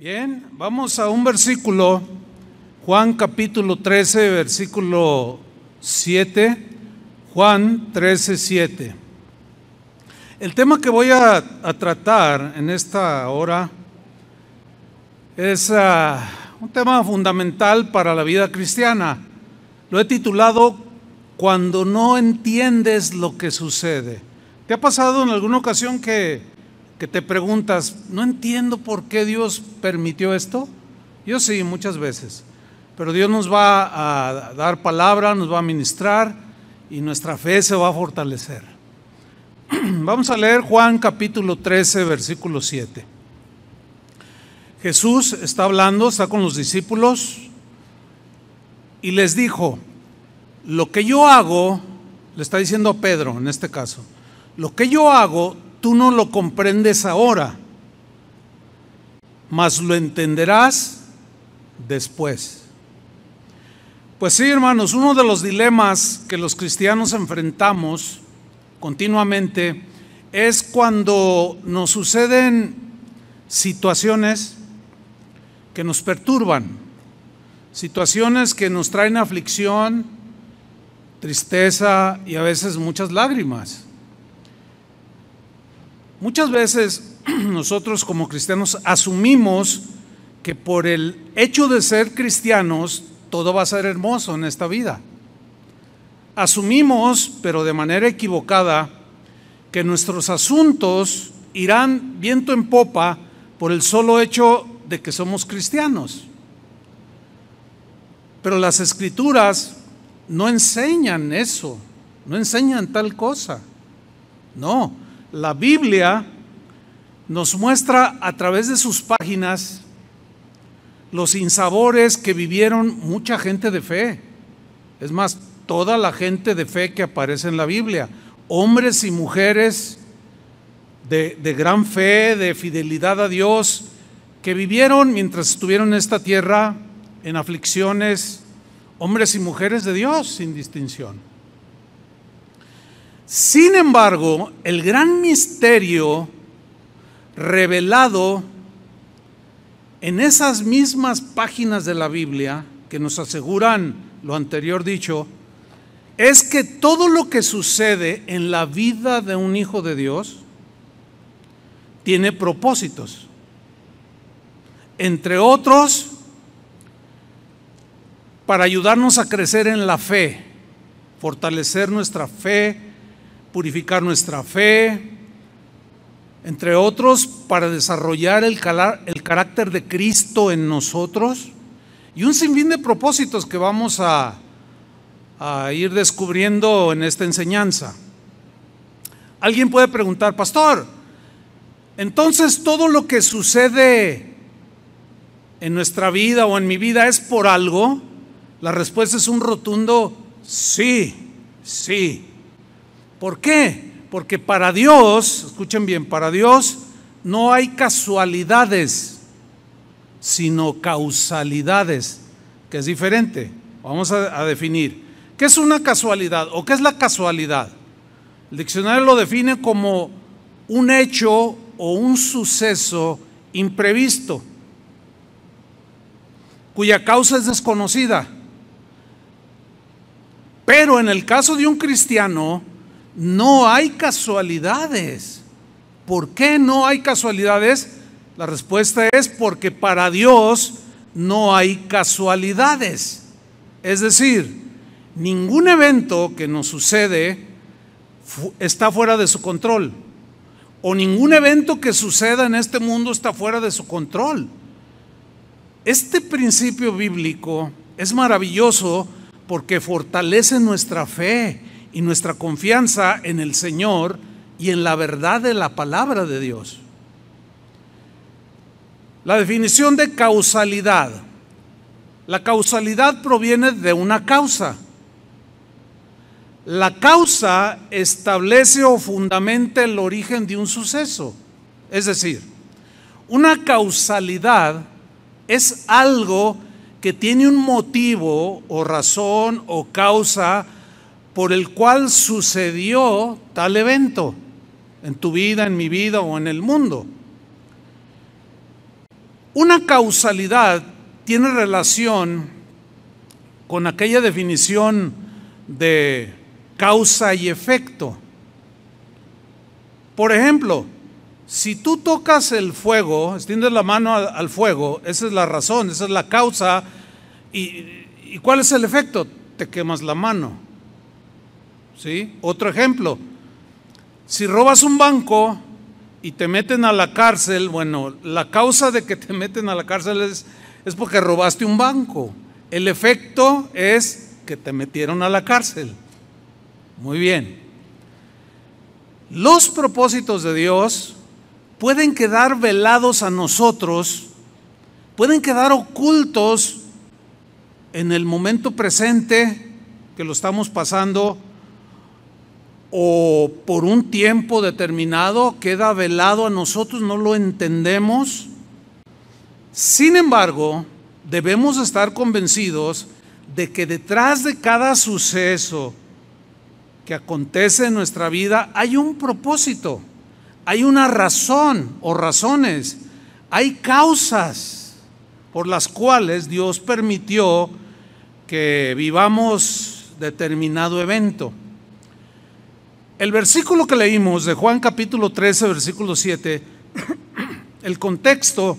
Bien, vamos a un versículo, Juan capítulo 13, versículo 7, Juan 13, 7. El tema que voy a tratar en esta hora es un tema fundamental para la vida cristiana. Lo he titulado Cuando no entiendes lo que sucede. ¿Te ha pasado en alguna ocasión que te preguntas, no entiendo por qué Dios permitió esto? Yo sí, muchas veces. Pero Dios nos va a dar palabra, nos va a ministrar y nuestra fe se va a fortalecer. Vamos a leer Juan capítulo 13, versículo 7. Jesús está hablando, está con los discípulos y les dijo, lo que yo hago, le está diciendo a Pedro en este caso, lo que yo hago, tú no lo comprendes ahora, mas lo entenderás después. Pues sí, hermanos, uno de los dilemas que los cristianos enfrentamos continuamente es cuando nos suceden situaciones que nos perturban, situaciones que nos traen aflicción, tristeza y a veces muchas lágrimas. Muchas veces nosotros como cristianos asumimos que por el hecho de ser cristianos todo va a ser hermoso en esta vida. Asumimos, pero de manera equivocada, que nuestros asuntos irán viento en popa por el solo hecho de que somos cristianos. Pero las Escrituras no enseñan eso, no enseñan tal cosa. No. La Biblia nos muestra a través de sus páginas los sinsabores que vivieron mucha gente de fe. Es más, toda la gente de fe que aparece en la Biblia, hombres y mujeres de gran fe, de fidelidad a Dios, que vivieron mientras estuvieron en esta tierra en aflicciones, hombres y mujeres de Dios sin distinción. Sin embargo, el gran misterio revelado en esas mismas páginas de la Biblia que nos aseguran lo anterior dicho, es que todo lo que sucede en la vida de un hijo de Dios tiene propósitos. Entre otros, para ayudarnos a crecer en la fe, fortalecer nuestra fe, purificar nuestra fe, entre otros para desarrollar el carácter de Cristo en nosotros y un sinfín de propósitos que vamos a ir descubriendo en esta enseñanza. Alguien puede preguntar, pastor, entonces todo lo que sucede en nuestra vida o en mi vida es por algo. La respuesta es un rotundo sí, sí. ¿Por qué? Porque para Dios, escuchen bien, para Dios no hay casualidades, sino causalidades, que es diferente. Vamos a definir. ¿Qué es una casualidad o qué es la casualidad? El diccionario lo define como un hecho o un suceso imprevisto, cuya causa es desconocida. Pero en el caso de un cristiano, no hay casualidades. ¿Por qué no hay casualidades? La respuesta es porque para Dios no hay casualidades. Es decir, ningún evento que nos sucede está fuera de su control. O ningún evento que suceda en este mundo está fuera de su control. Este principio bíblico es maravilloso porque fortalece nuestra fe y nuestra confianza en el Señor y en la verdad de la palabra de Dios. La definición de causalidad. La causalidad proviene de una causa. La causa establece o fundamenta el origen de un suceso. Es decir, una causalidad es algo que tiene un motivo o razón o causa por el cual sucedió tal evento en tu vida, en mi vida o en el mundo. Una causalidad tiene relación con aquella definición de causa y efecto. Por ejemplo, si tú tocas el fuego, extiendes la mano al fuego, esa es la razón, esa es la causa. ¿Y cuál es el efecto? Te quemas la mano. ¿Sí? Otro ejemplo, si robas un banco y te meten a la cárcel, bueno, la causa de que te meten a la cárcel es porque robaste un banco. El efecto es que te metieron a la cárcel. Muy bien. Los propósitos de Dios pueden quedar velados a nosotros, pueden quedar ocultos en el momento presente que lo estamos pasando, o por un tiempo determinado queda velado a nosotros, no lo entendemos. Sin embargo, debemos estar convencidos de que detrás de cada suceso que acontece en nuestra vida hay un propósito, hay una razón o razones, hay causas por las cuales Dios permitió que vivamos determinado evento. El versículo que leímos de Juan capítulo 13, versículo 7, el contexto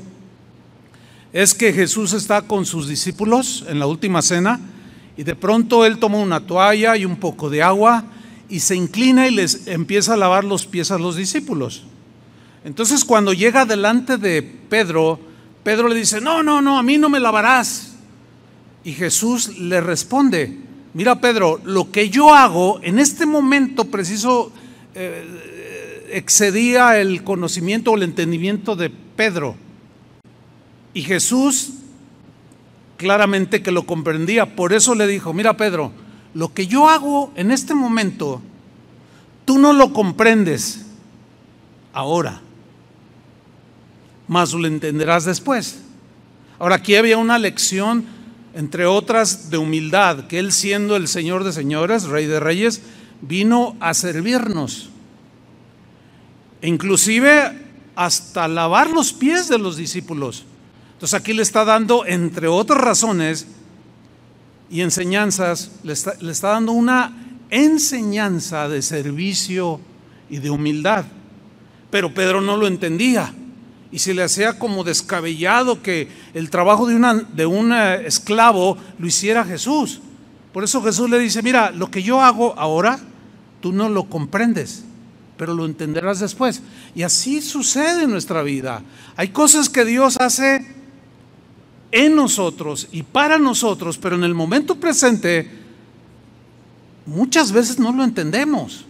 es que Jesús está con sus discípulos en la última cena y de pronto Él toma una toalla y un poco de agua y se inclina y les empieza a lavar los pies a los discípulos. Entonces cuando llega delante de Pedro, Pedro le dice, no, a mí no me lavarás. Y Jesús le responde, mira Pedro, lo que yo hago en este momento preciso excedía el conocimiento o el entendimiento de Pedro. Y Jesús claramente que lo comprendía, por eso le dijo, mira Pedro, lo que yo hago en este momento, tú no lo comprendes ahora, mas lo entenderás después. Ahora aquí había una lección, entre otras, de humildad, que Él siendo el Señor de señores, Rey de reyes, vino a servirnos, e inclusive hasta lavar los pies de los discípulos. Entonces aquí le está dando, entre otras razones y enseñanzas, le está dando una enseñanza de servicio y de humildad. Pero Pedro no lo entendía y se le hacía como descabellado que el trabajo de un esclavo lo hiciera Jesús. Por eso Jesús le dice, mira, lo que yo hago ahora, tú no lo comprendes, pero lo entenderás después. Y así sucede en nuestra vida. Hay cosas que Dios hace en nosotros y para nosotros, pero en el momento presente muchas veces no lo entendemos,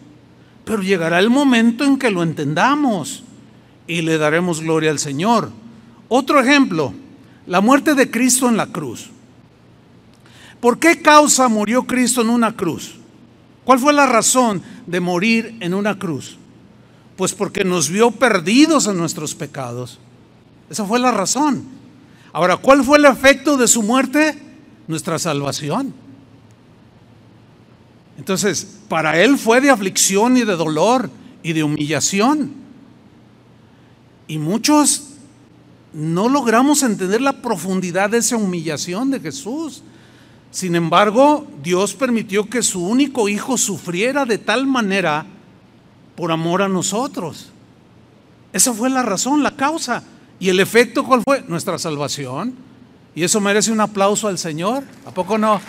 pero llegará el momento en que lo entendamos y le daremos gloria al Señor. Otro ejemplo, la muerte de Cristo en la cruz. ¿Por qué causa murió Cristo en una cruz? ¿Cuál fue la razón de morir en una cruz? Pues porque nos vio perdidos en nuestros pecados. Esa fue la razón. Ahora, ¿cuál fue el efecto de su muerte? Nuestra salvación. Entonces, para Él fue de aflicción y de dolor y de humillación. Y muchos no logramos entender la profundidad de esa humillación de Jesús. Sin embargo, Dios permitió que su único hijo sufriera de tal manera por amor a nosotros. Esa fue la razón, la causa. ¿Y el efecto cuál fue? Nuestra salvación. Y eso merece un aplauso al Señor. ¿A poco no?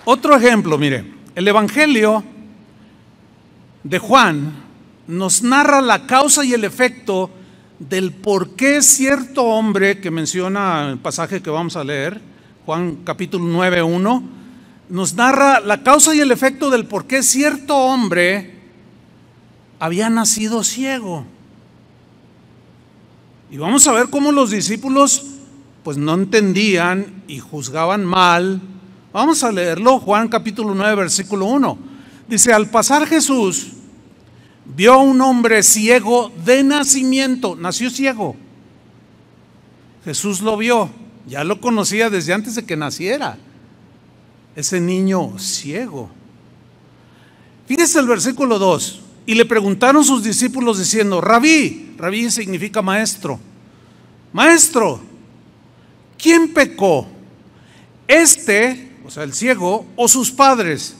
Otro ejemplo, mire, el Evangelio de Juan nos narra la causa y el efecto del por qué cierto hombre, que menciona el pasaje que vamos a leer, Juan capítulo 9, 1, nos narra la causa y el efecto del por qué cierto hombre había nacido ciego. Y vamos a ver cómo los discípulos pues no entendían y juzgaban mal. Vamos a leerlo, Juan capítulo 9, versículo 1. Dice, al pasar Jesús vio a un hombre ciego de nacimiento, nació ciego. Jesús lo vio, ya lo conocía desde antes de que naciera. Ese niño ciego. Fíjese el versículo 2. Y le preguntaron sus discípulos diciendo: Rabí, rabí significa maestro, maestro, ¿quién pecó? O sea, el ciego, o sus padres,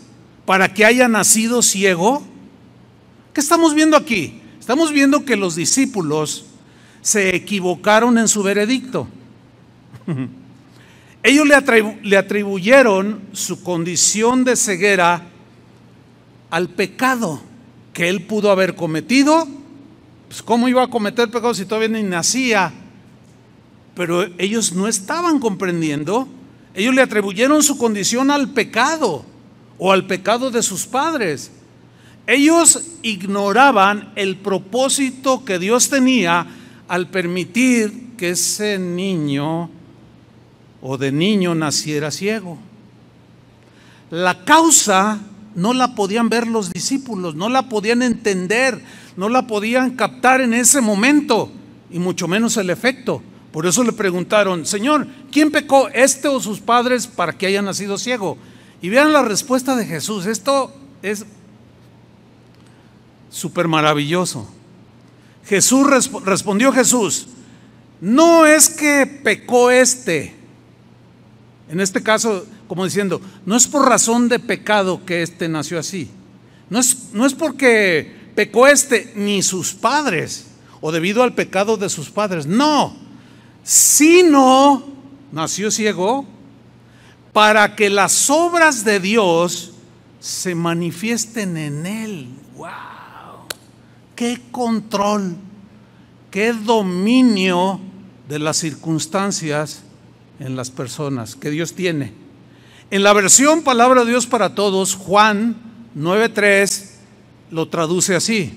para que haya nacido ciego. ¿Qué estamos viendo aquí? Estamos viendo que los discípulos se equivocaron en su veredicto. Ellos le atribuyeron su condición de ceguera al pecado que él pudo haber cometido. Pues ¿cómo iba a cometer pecado si todavía ni nacía? Pero ellos no estaban comprendiendo. Ellos le atribuyeron su condición al pecado o al pecado de sus padres. Ellos ignoraban el propósito que Dios tenía al permitir que ese niño o de niño naciera ciego. La causa no la podían ver los discípulos, no la podían entender, no la podían captar en ese momento, y mucho menos el efecto. Por eso le preguntaron: Señor, ¿quién pecó, este o sus padres, para que haya nacido ciego? Y vean la respuesta de Jesús. Esto es súper maravilloso. Respondió Jesús: no es que pecó este. En este caso, como diciendo, no es por razón de pecado que este nació así. No es porque pecó este ni sus padres, o debido al pecado de sus padres. No, sino nació ciego para que las obras de Dios se manifiesten en él. ¡Wow! ¡Qué control! ¡Qué dominio de las circunstancias en las personas que Dios tiene! En la versión Palabra de Dios para Todos, Juan 9:3 lo traduce así: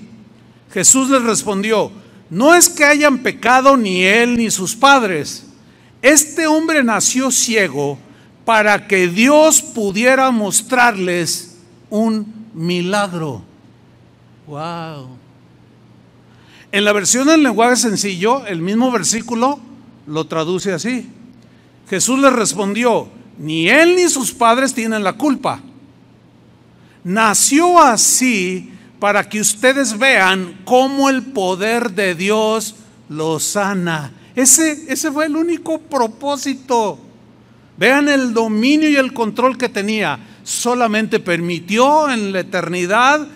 Jesús les respondió: no es que hayan pecado ni él ni sus padres. Este hombre nació ciego para que Dios pudiera mostrarles un milagro. Wow. En la versión en lenguaje sencillo, el mismo versículo lo traduce así: Jesús les respondió: ni él ni sus padres tienen la culpa. Nació así para que ustedes vean cómo el poder de Dios los sana. Ese fue el único propósito. Vean el dominio y el control que tenía. Solamente permitió en la eternidad.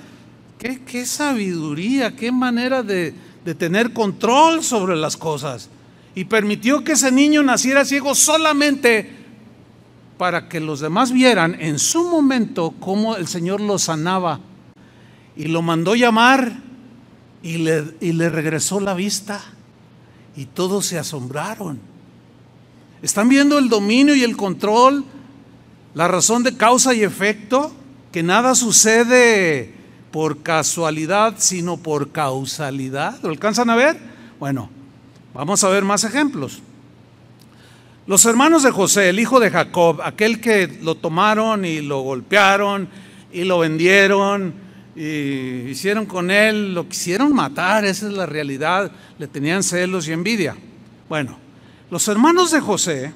Qué sabiduría, qué manera de tener control sobre las cosas. Y permitió que ese niño naciera ciego solamente para que los demás vieran en su momento cómo el Señor lo sanaba. Y lo mandó llamar y le regresó la vista. Y todos se asombraron. ¿Están viendo el dominio y el control? La razón de causa y efecto, que nada sucede por casualidad, sino por causalidad. ¿Lo alcanzan a ver? Bueno, vamos a ver más ejemplos. Los hermanos de José, el hijo de Jacob, aquel que lo tomaron y lo golpearon y lo vendieron y hicieron con él, lo quisieron matar, esa es la realidad, le tenían celos y envidia. Bueno, los hermanos de José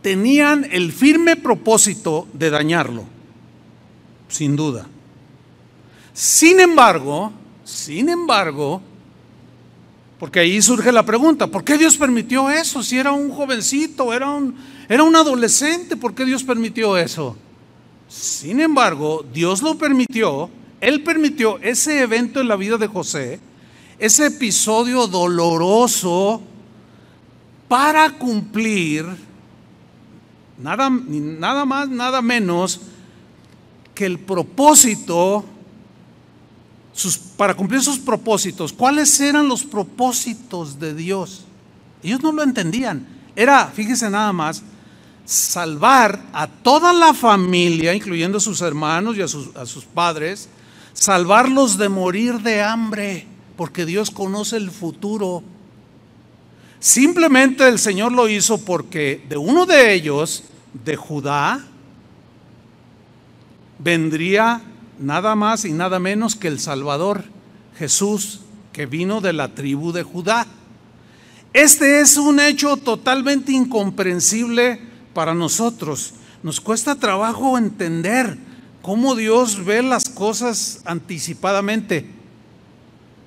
tenían el firme propósito de dañarlo, sin duda. Sin embargo, porque ahí surge la pregunta: ¿por qué Dios permitió eso? Si era un jovencito, era un adolescente, ¿por qué Dios permitió eso? Sin embargo, Dios lo permitió. Él permitió ese evento en la vida de José, ese episodio doloroso, para cumplir nada más, nada menos que el propósito, para cumplir sus propósitos. ¿Cuáles eran los propósitos de Dios? Ellos no lo entendían. Era, fíjese nada más, salvar a toda la familia, incluyendo a sus hermanos y a sus padres, salvarlos de morir de hambre, porque Dios conoce el futuro. Simplemente el Señor lo hizo porque de uno de ellos, de Judá, vendría nada más y nada menos que el Salvador, Jesús, que vino de la tribu de Judá. Este es un hecho totalmente incomprensible para nosotros. Nos cuesta trabajo entender cómo Dios ve las cosas anticipadamente.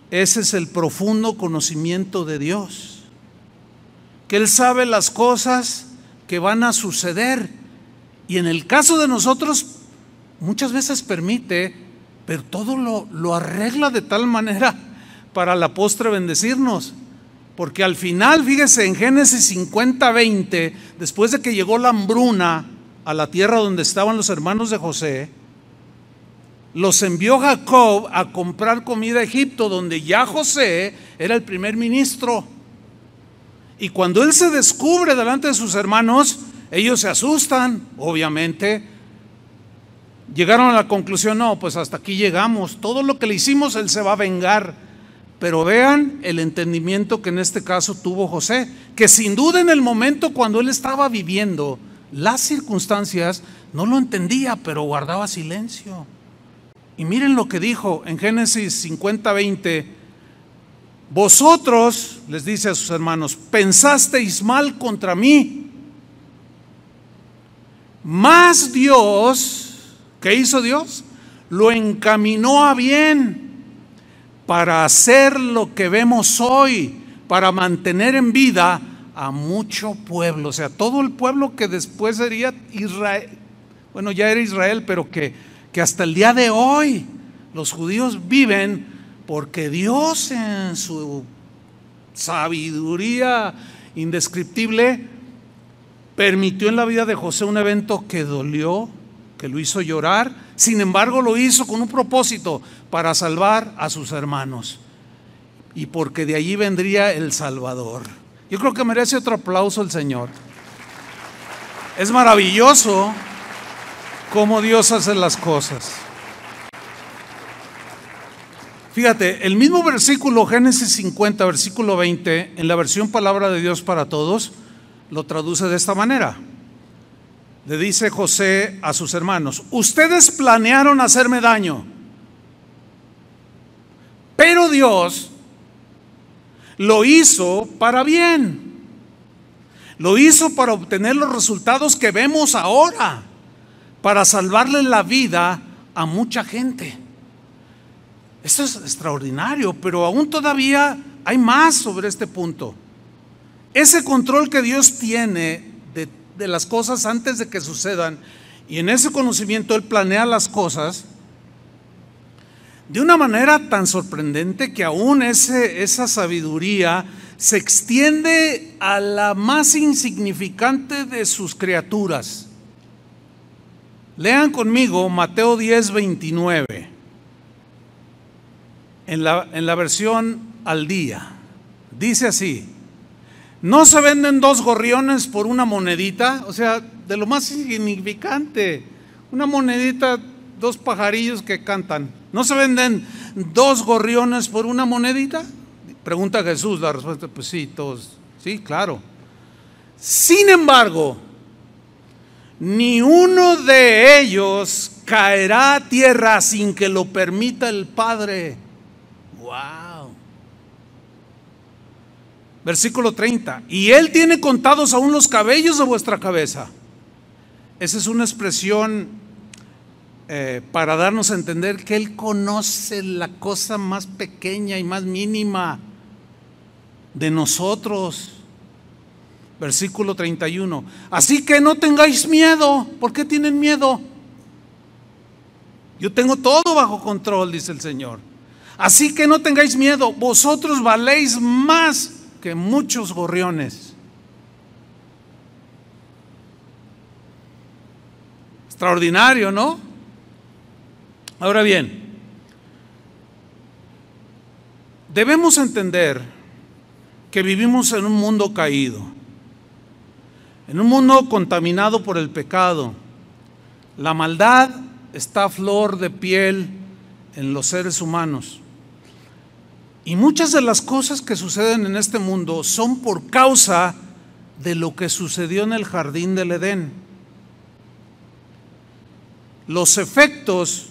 Ese es el profundo conocimiento de Dios, que Él sabe las cosas que van a suceder, y en el caso de nosotros muchas veces permite, pero todo lo arregla de tal manera para la postre bendecirnos. Porque al final, fíjese, en Génesis 50:20, después de que llegó la hambruna a la tierra donde estaban los hermanos de José, los envió Jacob a comprar comida a Egipto, donde ya José era el primer ministro. Y cuando él se descubre delante de sus hermanos, ellos se asustan, obviamente. Llegaron a la conclusión: no, pues hasta aquí llegamos, todo lo que le hicimos él se va a vengar. Pero vean el entendimiento que en este caso tuvo José, que sin duda en el momento cuando él estaba viviendo las circunstancias no lo entendía, pero guardaba silencio. Y miren lo que dijo en Génesis 50:20: vosotros, les dice a sus hermanos, pensasteis mal contra mí, mas Dios, ¿qué hizo Dios? Lo encaminó a bien, para hacer lo que vemos hoy, para mantener en vida a mucho pueblo. O sea, todo el pueblo que después sería Israel, bueno, ya era Israel, pero que hasta el día de hoy los judíos viven, porque Dios en su sabiduría indescriptible permitió en la vida de José un evento que dolió, que lo hizo llorar. Sin embargo, lo hizo con un propósito: para salvar a sus hermanos, y porque de allí vendría el Salvador. Yo creo que merece otro aplauso el Señor. Es maravilloso cómo Dios hace las cosas. Fíjate, el mismo versículo, Génesis 50, versículo 20, en la versión Palabra de Dios para Todos, lo traduce de esta manera. Le dice José a sus hermanos: ustedes planearon hacerme daño, pero Dios lo hizo para bien. Lo hizo para obtener los resultados que vemos ahora, para salvarle la vida a mucha gente. Esto es extraordinario, pero aún todavía hay más sobre este punto. Ese control que Dios tiene de las cosas antes de que sucedan, y en ese conocimiento Él planea las cosas de una manera tan sorprendente que aún esa sabiduría se extiende a la más insignificante de sus criaturas. Lean conmigo Mateo 10:29 en la versión al día. Dice así: ¿no se venden 2 gorriones por una monedita? O sea, de lo más insignificante, una monedita, 2 pajarillos que cantan. ¿No se venden 2 gorriones por una monedita? Pregunta Jesús. La respuesta: pues sí, todos, sí, claro. Sin embargo, ni uno de ellos caerá a tierra sin que lo permita el Padre. Wow. Versículo 30: y Él tiene contados aún los cabellos de vuestra cabeza. Esa es una expresión para darnos a entender que Él conoce la cosa más pequeña y más mínima de nosotros. Versículo 31: así que no tengáis miedo. ¿Por qué tienen miedo? Yo tengo todo bajo control, dice el Señor. Así que no tengáis miedo, vosotros valéis más que muchos gorriones. Extraordinario, ¿no? Ahora bien, debemos entender que vivimos en un mundo caído, en un mundo contaminado por el pecado. La maldad está a flor de piel en los seres humanos. Y muchas de las cosas que suceden en este mundo son por causa de lo que sucedió en el jardín del Edén. Los efectos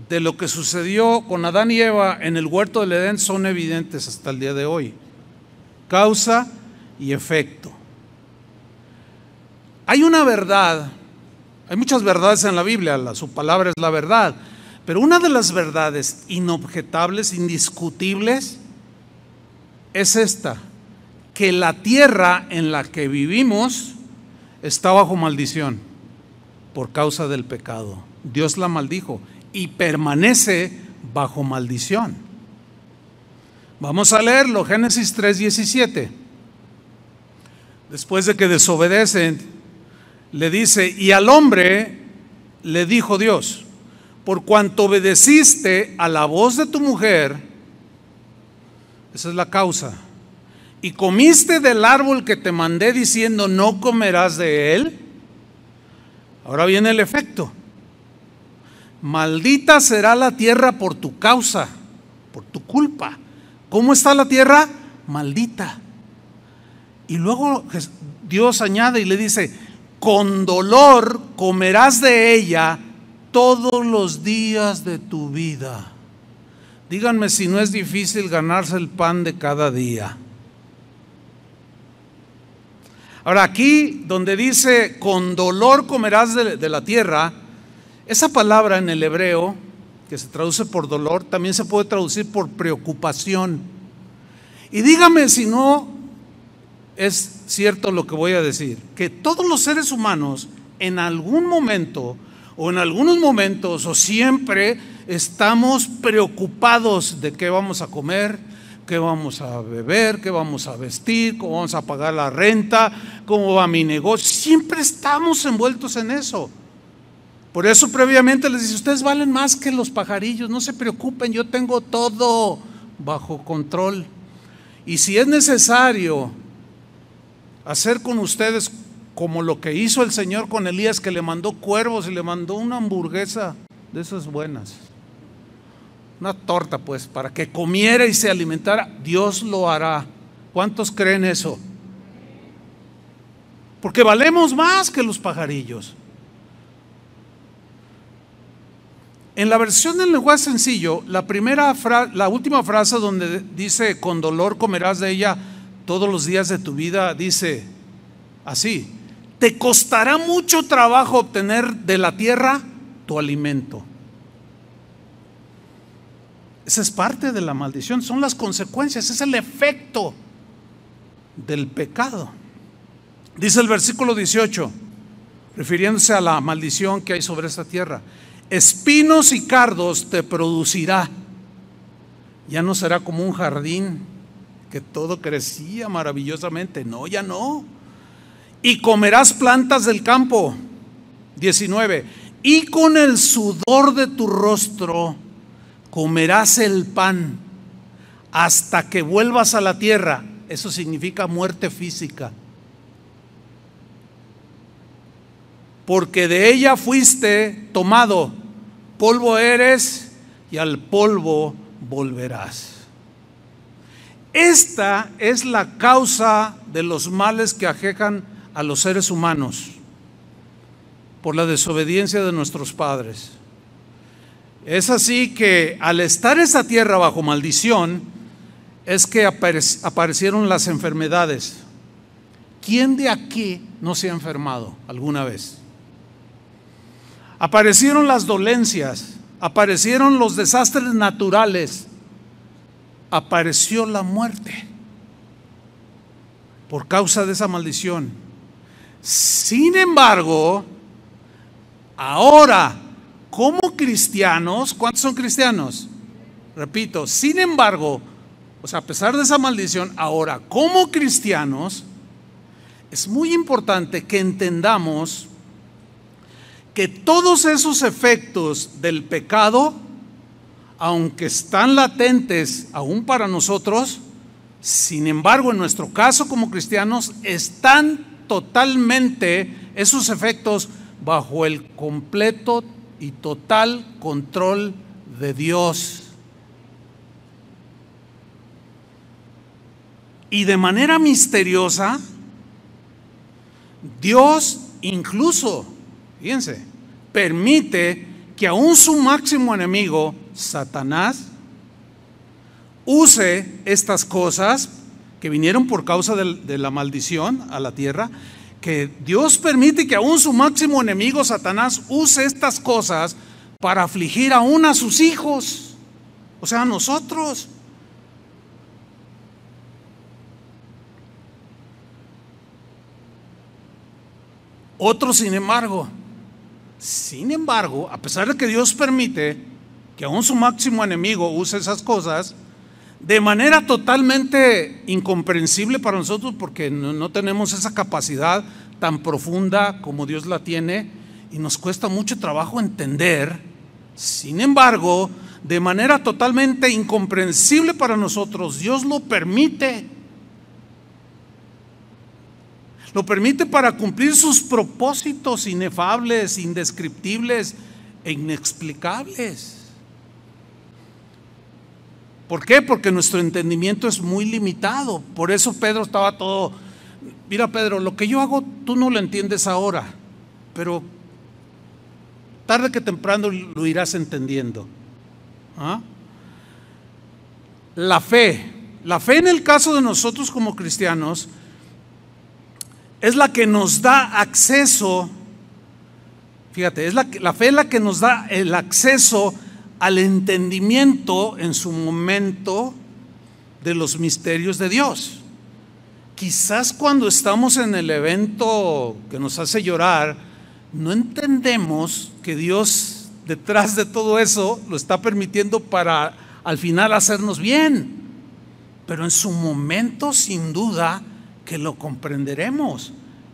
de lo que sucedió con Adán y Eva en el huerto del Edén son evidentes hasta el día de hoy. Causa y efecto. Hay una verdad Hay muchas verdades en la Biblia, su palabra es la verdad, pero una de las verdades inobjetables, indiscutibles, es esta: que la tierra en la que vivimos está bajo maldición por causa del pecado. Dios la maldijo y permanece bajo maldición. Vamos a leerlo, Génesis 3:17. Después de que desobedecen, le dice: y al hombre le dijo Dios: por cuanto obedeciste a la voz de tu mujer, esa es la causa, y comiste del árbol que te mandé diciendo no comerás de él. Ahora viene el efecto: maldita será la tierra por tu causa, por tu culpa. ¿Cómo está la tierra? Maldita. Y luego Dios añade y le dice: con dolor comerás de ella todos los días de tu vida. Díganme si no es difícil ganarse el pan de cada día. Ahora, aquí donde dice con dolor comerás de la tierra, esa palabra en el hebreo, que se traduce por dolor, también se puede traducir por preocupación. Y dígame si no es cierto lo que voy a decir, que todos los seres humanos en algún momento o en algunos momentos o siempre estamos preocupados de qué vamos a comer, qué vamos a beber, qué vamos a vestir, cómo vamos a pagar la renta, cómo va mi negocio. Siempre estamos envueltos en eso. Por eso previamente les dice: ustedes valen más que los pajarillos, no se preocupen, yo tengo todo bajo control. Y si es necesario hacer con ustedes como lo que hizo el Señor con Elías, que le mandó cuervos y le mandó una hamburguesa de esas buenas, una torta pues, para que comiera y se alimentara, Dios lo hará. ¿Cuántos creen eso? Porque valemos más que los pajarillos. En la versión del lenguaje sencillo, la última frase donde dice con dolor comerás de ella todos los días de tu vida, dice así: te costará mucho trabajo obtener de la tierra tu alimento. Esa es parte de la maldición, son las consecuencias, es el efecto del pecado. Dice el versículo 18, refiriéndose a la maldición que hay sobre esta tierra: espinos y cardos te producirá. Ya no será como un jardín que todo crecía maravillosamente, no, ya no. Y comerás plantas del campo. 19, y con el sudor de tu rostro comerás el pan hasta que vuelvas a la tierra. Eso significa muerte física. Porque de ella fuiste tomado, polvo eres y al polvo volverás. Esta es la causa de los males que aquejan a los seres humanos por la desobediencia de nuestros padres. Es así que al estar esa tierra bajo maldición, es que aparecieron las enfermedades. ¿Quién de aquí no se ha enfermado alguna vez? Aparecieron las dolencias, aparecieron los desastres naturales, apareció la muerte por causa de esa maldición. Sin embargo, ahora, como cristianos, ¿cuántos son cristianos? Repito, sin embargo, o sea, a pesar de esa maldición, ahora como cristianos, es muy importante que entendamos que todos esos efectos del pecado, aunque están latentes aún para nosotros, sin embargo, en nuestro caso como cristianos, están totalmente esos efectos bajo el completo y total control de Dios. Y de manera misteriosa, Dios incluso, fíjense, permite que aún su máximo enemigo, Satanás, use estas cosas que vinieron por causa de la maldición a la tierra, que Dios permite que aún su máximo enemigo, Satanás, use estas cosas para afligir aún a sus hijos, o sea, a nosotros. Otros, sin embargo, a pesar de que Dios permite que aún su máximo enemigo use esas cosas, de manera totalmente incomprensible para nosotros, porque no tenemos esa capacidad tan profunda como Dios la tiene, y nos cuesta mucho trabajo entender. Sin embargo, de manera totalmente incomprensible para nosotros, Dios lo permite. Lo permite para cumplir sus propósitos inefables, indescriptibles e inexplicables. ¿Por qué? Porque nuestro entendimiento es muy limitado. Por eso Pedro estaba todo: mira, Pedro, lo que yo hago tú no lo entiendes ahora, pero tarde que temprano lo irás entendiendo. ¿Ah? La fe en el caso de nosotros como cristianos es la que nos da acceso. Fíjate, la fe es la que nos da el acceso al entendimiento en su momento de los misterios de Dios. Quizás cuando estamos en el evento que nos hace llorar, no entendemos que Dios detrás de todo eso lo está permitiendo para al final hacernos bien, pero en su momento sin duda que lo comprenderemos.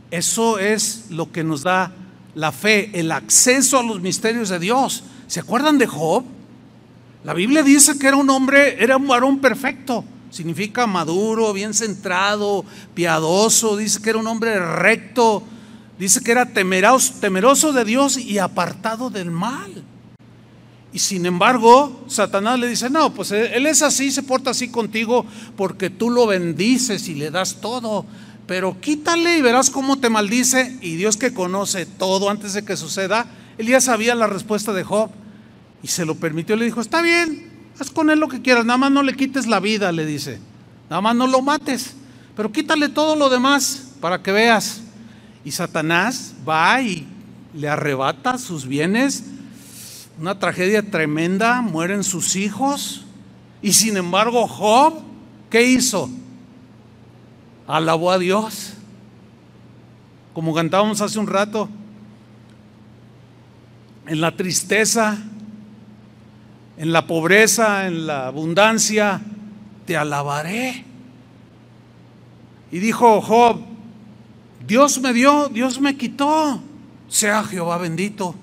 Eso es lo que nos da la fe, el acceso a los misterios de Dios. ¿Se acuerdan de Job? La Biblia dice que era un varón perfecto. Significa maduro, bien centrado, piadoso. Dice que era un hombre recto. Dice que era temeroso de Dios y apartado del mal. Y sin embargo, Satanás le dice: no, pues él es así, se porta así contigo porque tú lo bendices y le das todo. Pero quítale y verás cómo te maldice. Y Dios, que conoce todo antes de que suceda, él ya sabía la respuesta de Job y se lo permitió. Le dijo: está bien, haz con él lo que quieras, nada más no le quites la vida, le dice. Nada más no lo mates, pero quítale todo lo demás para que veas. Y Satanás va y le arrebata sus bienes. Una tragedia tremenda, mueren sus hijos. Y sin embargo Job, ¿qué hizo? Alabó a Dios, como cantábamos hace un rato. En la tristeza, en la pobreza, en la abundancia, te alabaré. Y dijo Job: Dios me dio, Dios me quitó, sea Jehová bendito.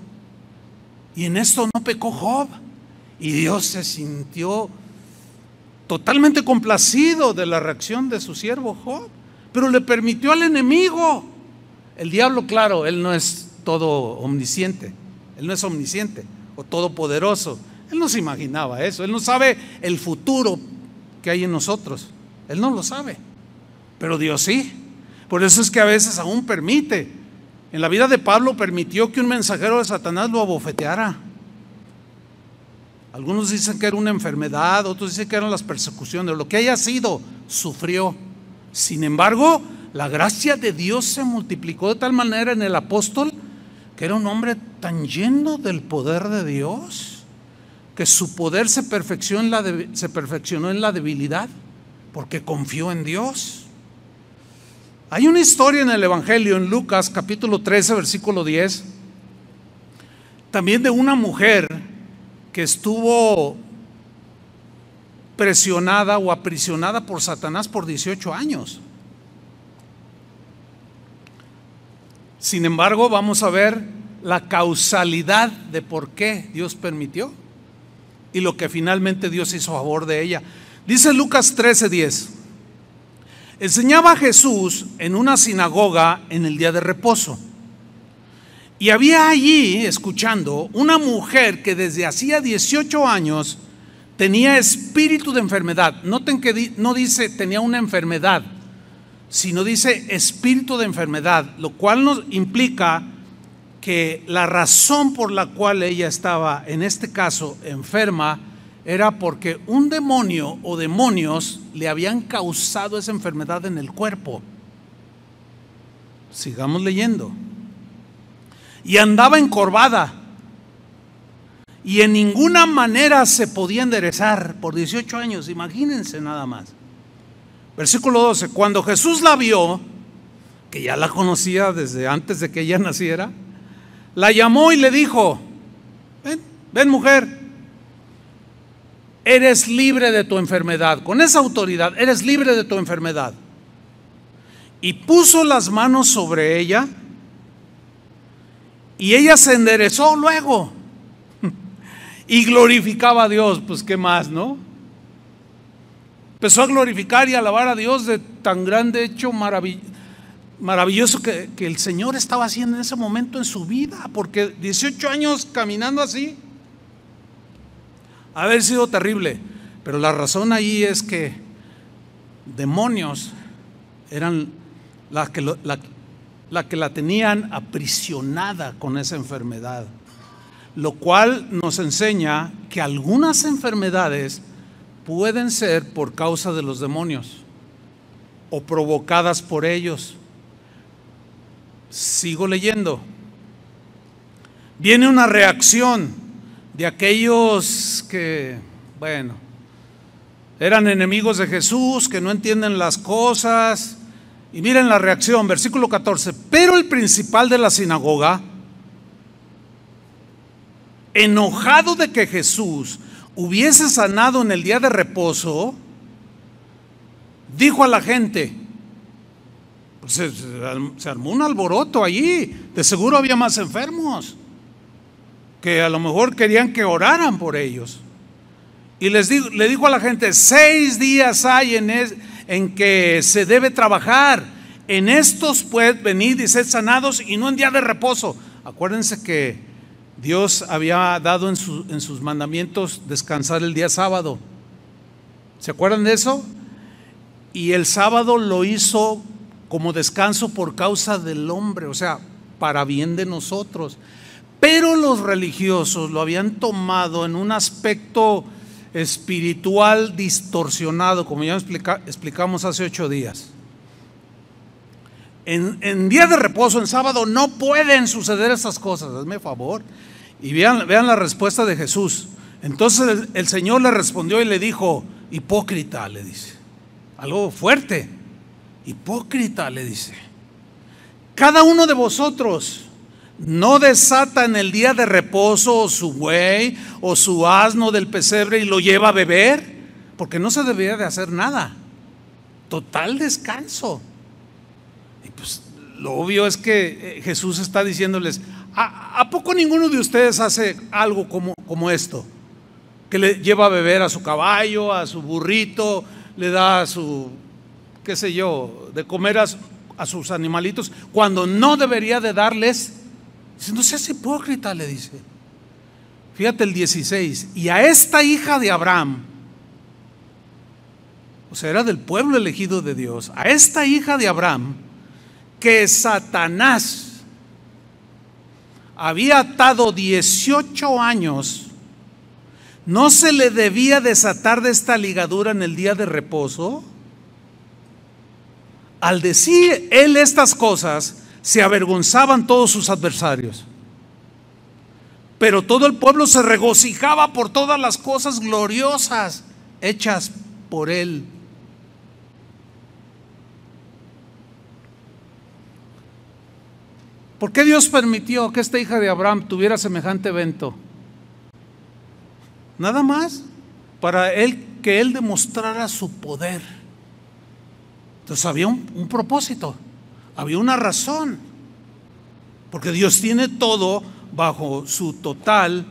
Y en esto no pecó Job, y Dios se sintió totalmente complacido de la reacción de su siervo Job, pero le permitió al enemigo. El diablo, claro, él no es todo omnisciente, él no es omnisciente o todopoderoso. Él no se imaginaba eso, él no sabe el futuro que hay en nosotros, él no lo sabe, pero Dios sí. Por eso es que a veces aún permite. En la vida de Pablo permitió que un mensajero de Satanás lo abofeteara. Algunos dicen que era una enfermedad, otros dicen que eran las persecuciones, lo que haya sido, sufrió. Sin embargo, la gracia de Dios se multiplicó de tal manera en el apóstol, que era un hombre tan lleno del poder de Dios, que su poder se perfeccionó en la debilidad, porque confió en Dios. Hay una historia en el Evangelio, en Lucas capítulo 13, versículo 10, también de una mujer que estuvo presionada o aprisionada por Satanás por 18 años. Sin embargo, vamos a ver la causalidad de por qué Dios permitió y lo que finalmente Dios hizo a favor de ella. Dice Lucas 13:10: enseñaba a Jesús en una sinagoga en el día de reposo, y había allí, escuchando, una mujer que desde hacía 18 años tenía espíritu de enfermedad. Noten que no dice tenía una enfermedad, sino dice espíritu de enfermedad, lo cual nos implica que la razón por la cual ella estaba, en este caso, enferma, era porque un demonio o demonios le habían causado esa enfermedad en el cuerpo. Sigamos leyendo. Y andaba encorvada, y en ninguna manera se podía enderezar por 18 años, imagínense nada más. Versículo 12, cuando Jesús la vio, que ya la conocía desde antes de que ella naciera, la llamó y le dijo: ven mujer, eres libre de tu enfermedad. Con esa autoridad, eres libre de tu enfermedad. Y puso las manos sobre ella, y ella se enderezó luego y glorificaba a Dios. Pues qué más, ¿no? Empezó a glorificar y alabar a Dios de tan grande hecho maravilloso que el Señor estaba haciendo en ese momento en su vida, porque 18 años caminando así, haber sido terrible. Pero la razón ahí es que demonios eran la que la tenían aprisionada con esa enfermedad, lo cual nos enseña que algunas enfermedades pueden ser por causa de los demonios o provocadas por ellos. Sigo leyendo. Viene una reacción de aquellos que, bueno, eran enemigos de Jesús, que no entienden las cosas. Y miren la reacción, versículo 14. Pero el principal de la sinagoga, enojado de que Jesús hubiese sanado en el día de reposo, dijo a la gente, pues se armó un alboroto allí, de seguro había más enfermos, que a lo mejor querían que oraran por ellos. Y le dijo a la gente: 6 días hay en que se debe trabajar, en estos pues venid y sed sanados, y no en día de reposo. Acuérdense que Dios había dado en sus mandamientos descansar el día sábado. ¿Se acuerdan de eso? Y el sábado lo hizo como descanso por causa del hombre, o sea, para bien de nosotros. Pero los religiosos lo habían tomado en un aspecto espiritual distorsionado, como ya explicamos hace 8 días. En día de reposo, en sábado, no pueden suceder esas cosas. Hazme favor. Y vean la respuesta de Jesús. Entonces el Señor le respondió y le dijo: hipócrita, le dice. Algo fuerte. Hipócrita, le dice. Cada uno de vosotros no desata en el día de reposo su buey o su asno del pesebre y lo lleva a beber, porque no se debería de hacer nada. Total descanso. Y pues lo obvio es que Jesús está diciéndoles: ¿a poco ninguno de ustedes hace algo como esto? Que le lleva a beber a su caballo, a su burrito, le da a su, qué sé yo, de comer a sus animalitos, cuando no debería de darles. Dice: no seas hipócrita, le dice. Fíjate el 16. Y a esta hija de Abraham, o sea, era del pueblo elegido de Dios, a esta hija de Abraham, que Satanás había atado 18 años, ¿no se le debía desatar de esta ligadura en el día de reposo? Al decir él estas cosas, se avergonzaban todos sus adversarios. Pero todo el pueblo se regocijaba por todas las cosas gloriosas hechas por él. ¿Por qué Dios permitió que esta hija de Abraham tuviera semejante evento? Nada más para que él demostrara su poder. Entonces había un propósito, había una razón, porque Dios tiene todo bajo su total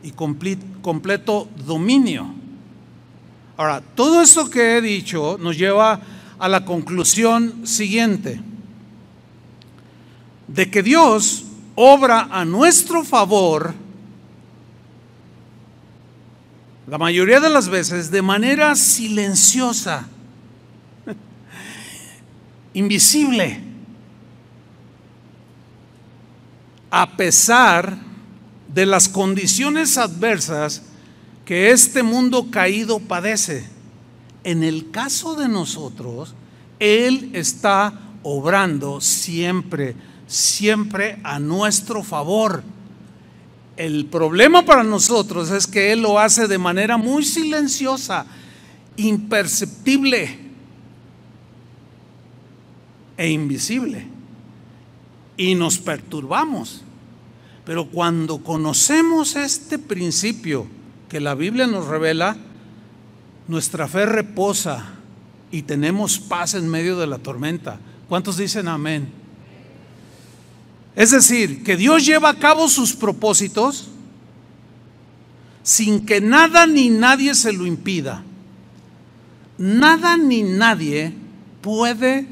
y completo dominio. Ahora, todo esto que he dicho nos lleva a la conclusión siguiente: de que Dios obra a nuestro favor la mayoría de las veces de manera silenciosa, invisible, a pesar de las condiciones adversas que este mundo caído padece. En el caso de nosotros, Él está obrando siempre, siempre a nuestro favor. El problema para nosotros es que Él lo hace de manera muy silenciosa, imperceptible e invisible, y nos perturbamos. Pero cuando conocemos este principio que la Biblia nos revela, nuestra fe reposa y tenemos paz en medio de la tormenta. ¿Cuántos dicen amén? Es decir, que Dios lleva a cabo sus propósitos sin que nada ni nadie se lo impida. Nada ni nadie puede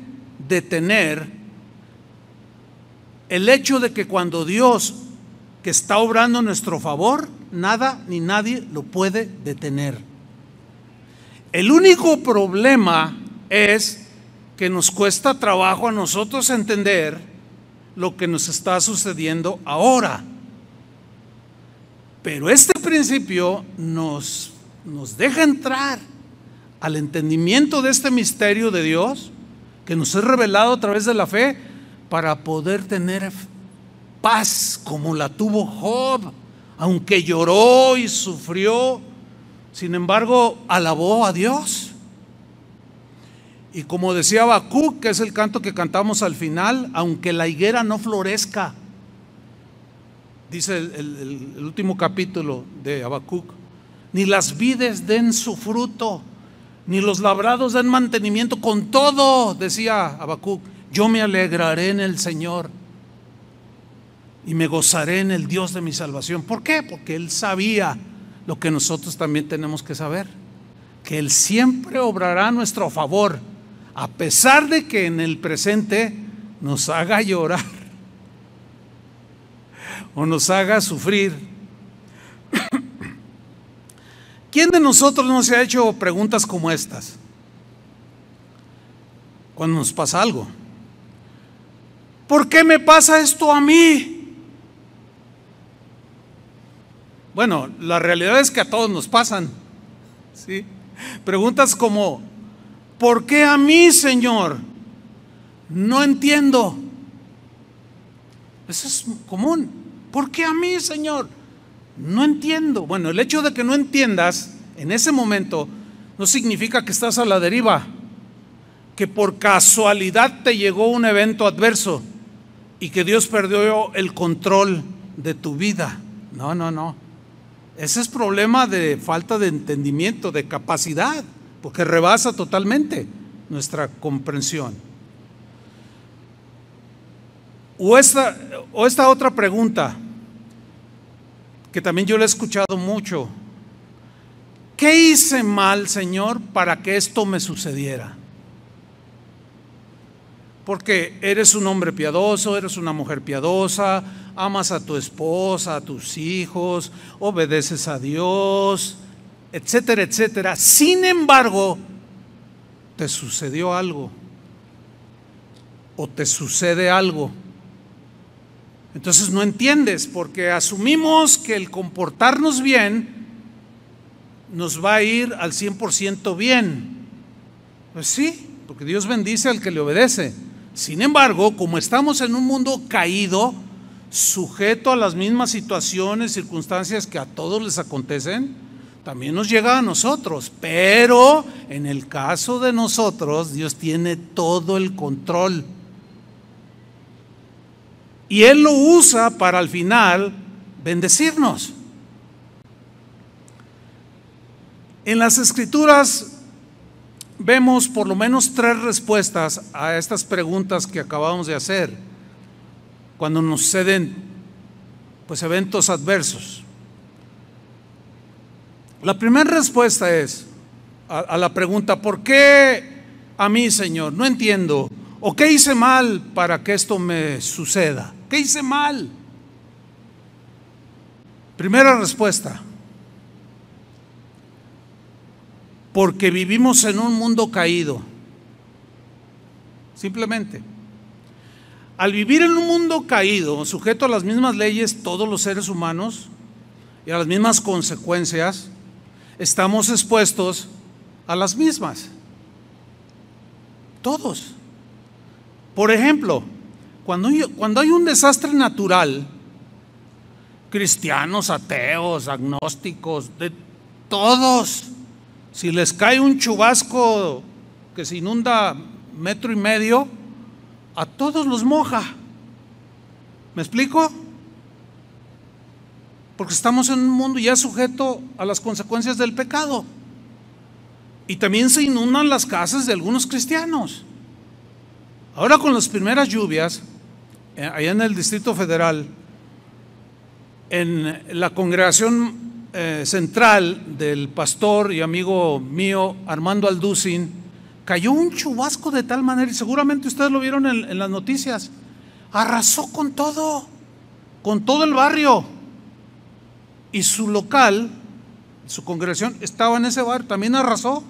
detener el hecho de que cuando Dios, que está obrando a nuestro favor, nada ni nadie lo puede detener. El único problema es que nos cuesta trabajo a nosotros entender lo que nos está sucediendo ahora. Pero este principio nos deja entrar al entendimiento de este misterio de Dios que nos es revelado a través de la fe, para poder tener paz como la tuvo Job, aunque lloró y sufrió, sin embargo alabó a Dios. Y como decía Habacuc, que es el canto que cantamos al final, aunque la higuera no florezca, dice el último capítulo de Habacuc, ni las vides den su fruto, ni los labrados den mantenimiento, con todo, decía Habacuc, yo me alegraré en el Señor y me gozaré en el Dios de mi salvación. ¿Por qué? Porque Él sabía lo que nosotros también tenemos que saber, que Él siempre obrará a nuestro favor, a pesar de que en el presente nos haga llorar o nos haga sufrir. ¿Quién de nosotros no se ha hecho preguntas como estas cuando nos pasa algo? ¿Por qué me pasa esto a mí? Bueno, la realidad es que a todos nos pasan, ¿sí? Preguntas como, ¿por qué a mí, Señor? No entiendo. Eso es común. ¿Por qué a mí, Señor? No entiendo. Bueno, el hecho de que no entiendas en ese momento no significa que estás a la deriva, que por casualidad te llegó un evento adverso y que Dios perdió el control de tu vida. No, no, no. Ese es problema de falta de entendimiento, de capacidad, porque rebasa totalmente nuestra comprensión. O esta otra pregunta, que también yo la he escuchado mucho: ¿qué hice mal, Señor, para que esto me sucediera? Porque eres un hombre piadoso, eres una mujer piadosa, amas a tu esposa, a tus hijos, obedeces a Dios, etcétera, etcétera. Sin embargo, te sucedió algo o te sucede algo. Entonces no entiendes, porque asumimos que el comportarnos bien nos va a ir al 100% bien. Pues sí, porque Dios bendice al que le obedece. Sin embargo, como estamos en un mundo caído, sujeto a las mismas situaciones, circunstancias que a todos les acontecen, también nos llega a nosotros. Pero en el caso de nosotros, Dios tiene todo el control. Y Él lo usa para al final bendecirnos. En las Escrituras vemos por lo menos 3 respuestas a estas preguntas que acabamos de hacer cuando nos suceden pues eventos adversos. La primera respuesta es a la pregunta, ¿por qué a mí, Señor? No entiendo. ¿O qué hice mal para que esto me suceda? ¿Qué hice mal? Primera respuesta: porque vivimos en un mundo caído. Simplemente. Al vivir en un mundo caído, sujeto a las mismas leyes, todos los seres humanos, y a las mismas consecuencias, estamos expuestos a las mismas. Todos. Por ejemplo, cuando hay un desastre natural, cristianos, ateos, agnósticos, de todos, si les cae un chubasco que se inunda 1.5 metros, a todos los moja. ¿Me explico? Porque estamos en un mundo ya sujeto a las consecuencias del pecado. Y también se inundan las casas de algunos cristianos. Ahora con las primeras lluvias, allá en el Distrito Federal, en la congregación central del pastor y amigo mío Armando Alducin, cayó un chubasco de tal manera, y seguramente ustedes lo vieron en las noticias, arrasó con todo el barrio. Y su local, su congregación, estaba en ese barrio, también arrasó.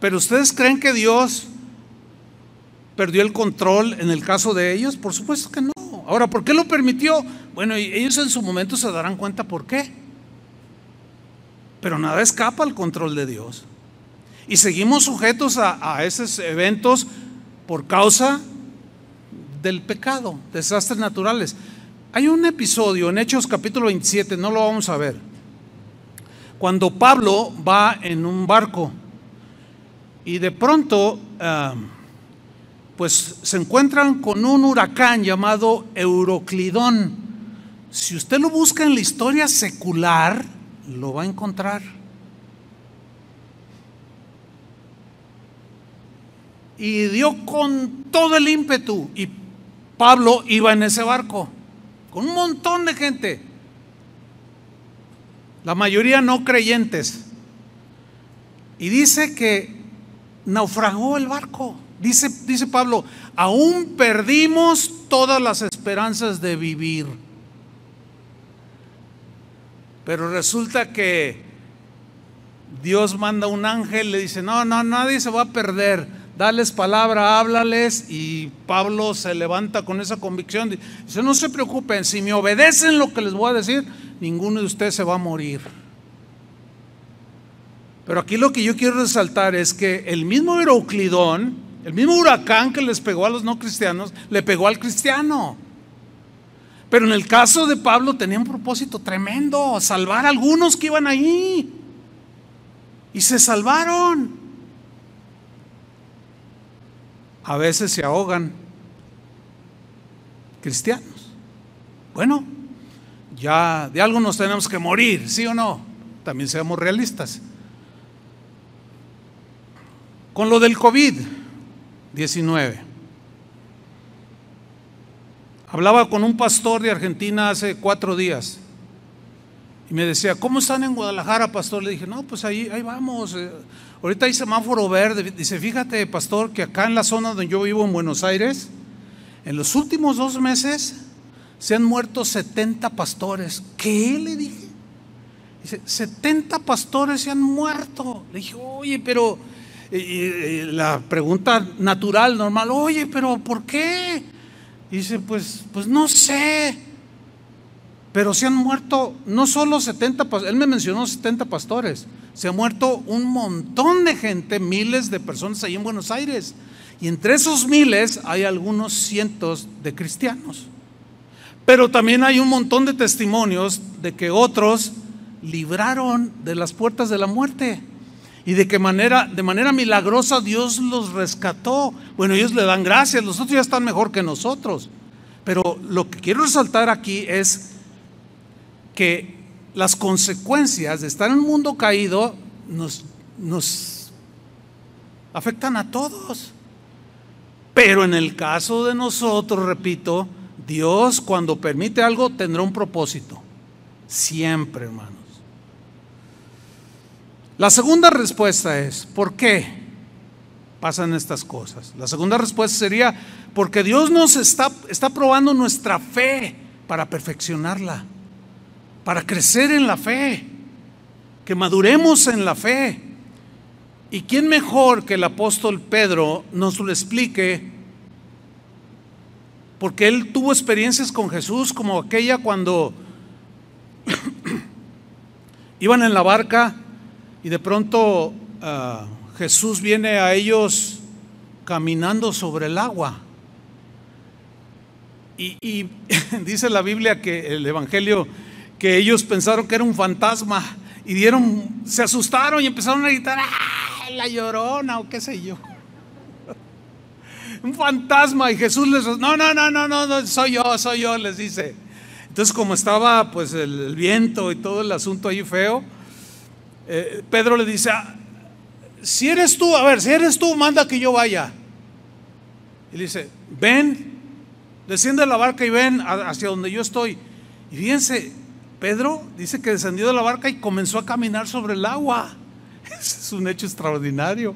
Pero ¿ustedes creen que Dios perdió el control en el caso de ellos? Por supuesto que no. Ahora, ¿por qué lo permitió? Bueno, ellos en su momento se darán cuenta por qué. Pero nada escapa al control de Dios. Y seguimos sujetos a esos eventos por causa del pecado, desastres naturales. Hay un episodio en Hechos capítulo 27, no lo vamos a ver, cuando Pablo va en un barco y de pronto pues se encuentran con un huracán llamado Euroclidón. Si usted lo busca en la historia secular, lo va a encontrar. Y dio con todo el ímpetu, y Pablo iba en ese barco con un montón de gente, la mayoría no creyentes, y dice que naufragó el barco. Dice Pablo, aún perdimos todas las esperanzas de vivir. Pero resulta que Dios manda un ángel, le dice, no, nadie se va a perder, dales palabra, háblales. Y Pablo se levanta con esa convicción, dice, no se preocupen, si me obedecen lo que les voy a decir, ninguno de ustedes se va a morir. Pero aquí lo que yo quiero resaltar es que el mismo Euroclidón, el mismo huracán que les pegó a los no cristianos, le pegó al cristiano. Pero en el caso de Pablo tenía un propósito tremendo, salvar a algunos que iban ahí. Y se salvaron. A veces se ahogan cristianos. Bueno, ya de algo nos tenemos que morir, ¿sí o no? También seamos realistas. Con lo del COVID-19, hablaba con un pastor de Argentina hace 4 días y me decía, ¿cómo están en Guadalajara, pastor? Le dije, no, pues ahí vamos, ahorita hay semáforo verde. Dice, fíjate, pastor, que acá en la zona donde yo vivo, en Buenos Aires, en los últimos 2 meses se han muerto 70 pastores. ¿Qué? Le dije. Dice, 70 pastores se han muerto. Le dije, oye, pero la pregunta natural, normal, oye, pero ¿por qué? Dice, pues no sé, pero se han muerto no solo 70 pastores, él me mencionó 70 pastores, se ha muerto un montón de gente, miles de personas ahí en Buenos Aires, y entre esos miles hay algunos cientos de cristianos, pero también hay un montón de testimonios de que otros libraron de las puertas de la muerte. Y de manera milagrosa Dios los rescató. Bueno, ellos le dan gracias, los otros ya están mejor que nosotros. Pero lo que quiero resaltar aquí es que las consecuencias de estar en un mundo caído nos afectan a todos. Pero en el caso de nosotros, repito, Dios cuando permite algo tendrá un propósito. Siempre, hermano. La segunda respuesta es, ¿por qué pasan estas cosas? La segunda respuesta sería, porque Dios nos está probando nuestra fe para perfeccionarla, para crecer en la fe, que maduremos en la fe. ¿Y quién mejor que el apóstol Pedro nos lo explique? Porque él tuvo experiencias con Jesús como aquella cuando iban en la barca y de pronto Jesús viene a ellos caminando sobre el agua. Y dice la Biblia, que el Evangelio, que ellos pensaron que era un fantasma y se asustaron y empezaron a gritar: ¡ay, la Llorona! O qué sé yo. Un fantasma. Y Jesús les dice: no, soy yo, les dice. Entonces, como estaba pues el viento y todo el asunto ahí feo, Pedro le dice: si eres tú, manda que yo vaya. Y le dice: ven, desciende de la barca y ven hacia donde yo estoy. Y fíjense, Pedro dice que descendió de la barca y comenzó a caminar sobre el agua. Ese es un hecho extraordinario.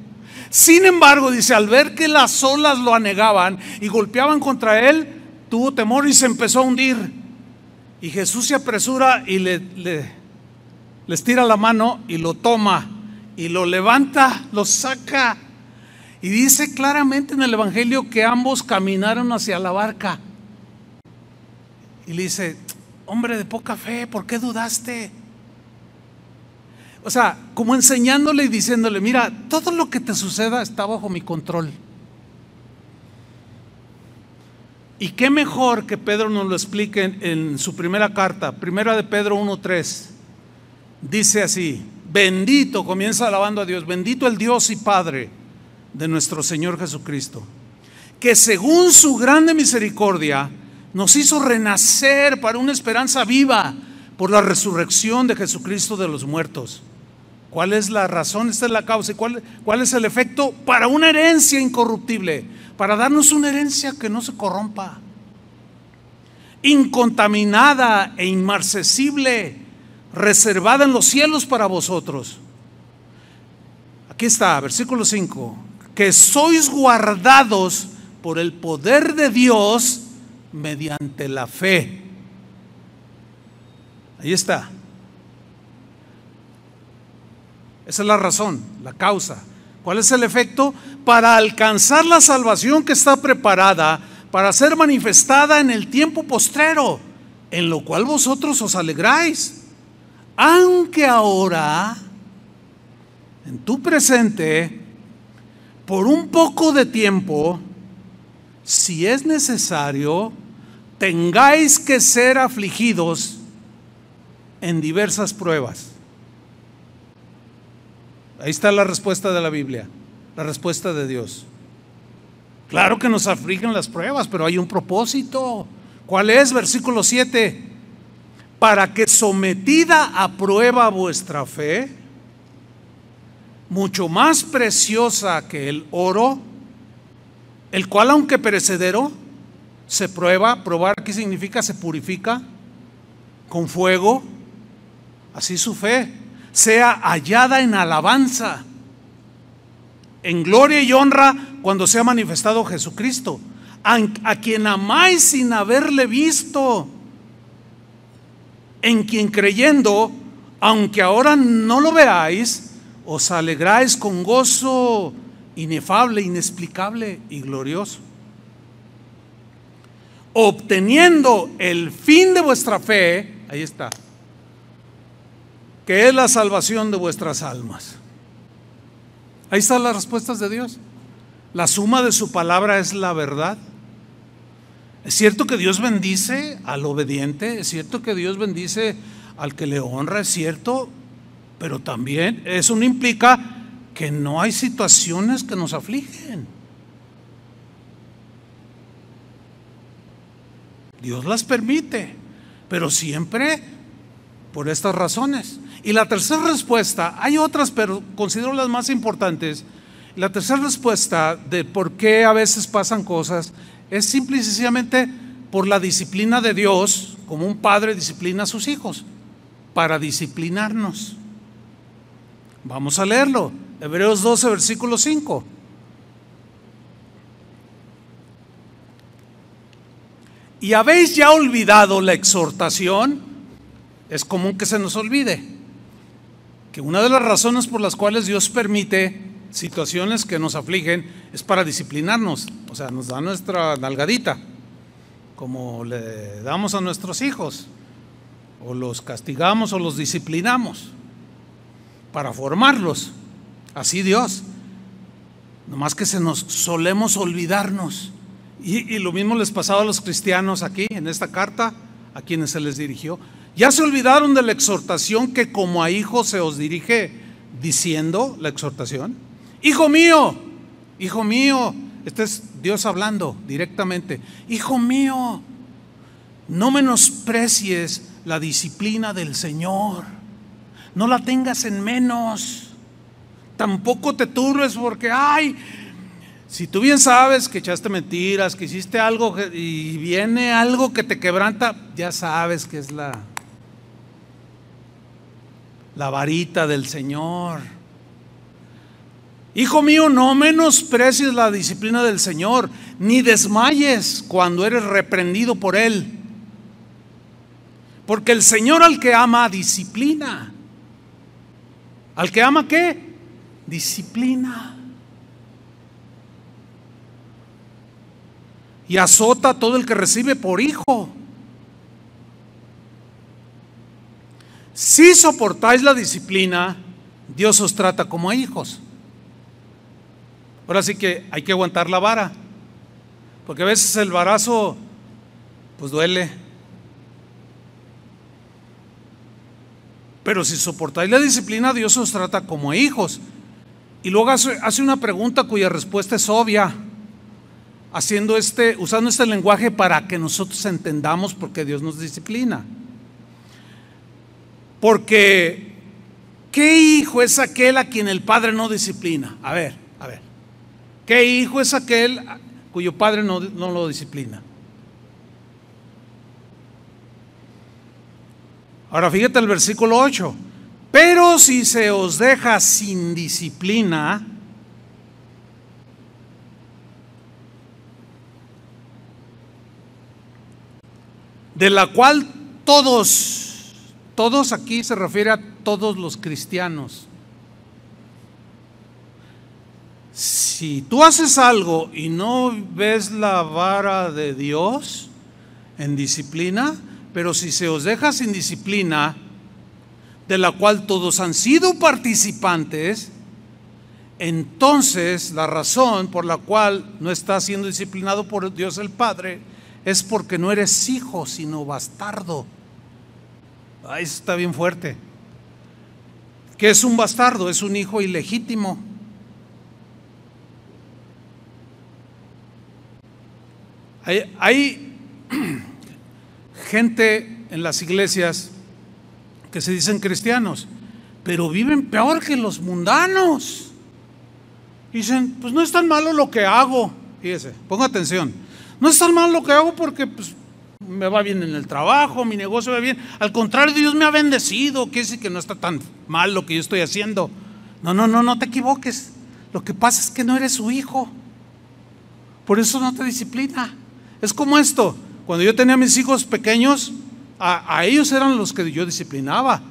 Sin embargo, dice, al ver que las olas lo anegaban y golpeaban contra él, tuvo temor y se empezó a hundir. Y Jesús se apresura y les tira la mano y lo toma y lo levanta, lo saca. Y dice claramente en el Evangelio que ambos caminaron hacia la barca. Y le dice: hombre de poca fe, ¿por qué dudaste? O sea, como enseñándole y diciéndole: mira, todo lo que te suceda está bajo mi control. Y qué mejor que Pedro nos lo explique en su primera carta, primera de Pedro 1:3. Dice así: bendito, comienza alabando a Dios, bendito el Dios y Padre de nuestro Señor Jesucristo, que según su grande misericordia nos hizo renacer para una esperanza viva por la resurrección de Jesucristo de los muertos. ¿Cuál es la razón? Esta es la causa. ¿Y cuál es el efecto? Para una herencia incorruptible, para darnos una herencia que no se corrompa, incontaminada e inmarcesible, reservada en los cielos para vosotros. Aquí está, versículo 5: que sois guardados por el poder de Dios mediante la fe. Ahí está. Esa es la razón, la causa. ¿Cuál es el efecto? Para alcanzar la salvación que está preparada para ser manifestada en el tiempo postrero, en lo cual vosotros os alegráis, aunque ahora, en tu presente, por un poco de tiempo, si es necesario, tengáis que ser afligidos en diversas pruebas. Ahí está la respuesta de la Biblia, la respuesta de Dios. Claro que nos afligen las pruebas, pero hay un propósito. ¿Cuál es? Versículo 7: para que sometida a prueba vuestra fe, mucho más preciosa que el oro, el cual aunque perecedero, se prueba. Probar, ¿qué significa? Se purifica con fuego. Así su fe sea hallada en alabanza, en gloria y honra cuando sea manifestado Jesucristo, a quien amáis sin haberle visto, en quien creyendo, aunque ahora no lo veáis, os alegráis con gozo inefable, inexplicable y glorioso, obteniendo el fin de vuestra fe. Ahí está, que es la salvación de vuestras almas. Ahí están las respuestas de Dios. La suma de su palabra es la verdad. Es cierto que Dios bendice al obediente, es cierto que Dios bendice al que le honra, es cierto, pero también eso no implica que no hay situaciones que nos afligen. Dios las permite, pero siempre por estas razones. Y la tercera respuesta, hay otras, pero considero las más importantes. La tercera respuesta de por qué a veces pasan cosas es simple y sencillamente por la disciplina de Dios, como un padre disciplina a sus hijos, para disciplinarnos. Vamos a leerlo, Hebreos 12, versículo 5. ¿Y habéis ya olvidado la exhortación? Es común que se nos olvide que una de las razones por las cuales Dios permite situaciones que nos afligen es para disciplinarnos. O sea, nos da nuestra nalgadita, como le damos a nuestros hijos, o los castigamos o los disciplinamos para formarlos. Así Dios. Nomás que solemos olvidarnos. Y lo mismo les pasaba a los cristianos aquí, en esta carta, a quienes se les dirigió. Ya se olvidaron de la exhortación que como a hijos se os dirige diciendo la exhortación. Hijo mío, este es Dios hablando directamente. Hijo mío, no menosprecies la disciplina del Señor. No la tengas en menos. Tampoco te turbes porque, si tú bien sabes que echaste mentiras, que hiciste algo y viene algo que te quebranta, ya sabes que es la varita del Señor. Hijo mío, no menosprecies la disciplina del Señor, ni desmayes cuando eres reprendido por Él. Porque el Señor al que ama, disciplina. ¿Al que ama qué? Disciplina. Y azota a todo el que recibe por hijo. Si soportáis la disciplina, Dios os trata como a hijos. Ahora sí que hay que aguantar la vara, porque a veces el varazo pues duele. Pero si soportáis la disciplina, Dios os trata como a hijos. Y luego hace una pregunta cuya respuesta es obvia, usando este lenguaje para que nosotros entendamos por qué Dios nos disciplina. Porque ¿qué hijo es aquel a quien el padre no disciplina? A ver, ¿qué hijo es aquel cuyo padre no lo disciplina? Ahora fíjate el versículo 8. Pero si se os deja sin disciplina, de la cual todos aquí se refiere a todos los cristianos. Si tú haces algo y no ves la vara de Dios en disciplina, pero si se os deja sin disciplina, de la cual todos han sido participantes, entonces la razón por la cual no estás siendo disciplinado por Dios el Padre es porque no eres hijo, sino bastardo. Eso está bien fuerte. ¿Qué es un bastardo? Es un hijo ilegítimo. Hay gente en las iglesias que se dicen cristianos, pero viven peor que los mundanos. Dicen, pues no es tan malo lo que hago. Fíjese, ponga atención. No es tan malo lo que hago porque pues, me va bien en el trabajo, mi negocio va bien. Al contrario, Dios me ha bendecido. Quiere decir que no está tan mal lo que yo estoy haciendo. No te equivoques. Lo que pasa es que no eres su hijo. Por eso no te disciplina. Es como esto. Cuando yo tenía a mis hijos pequeños, a ellos eran los que yo disciplinaba.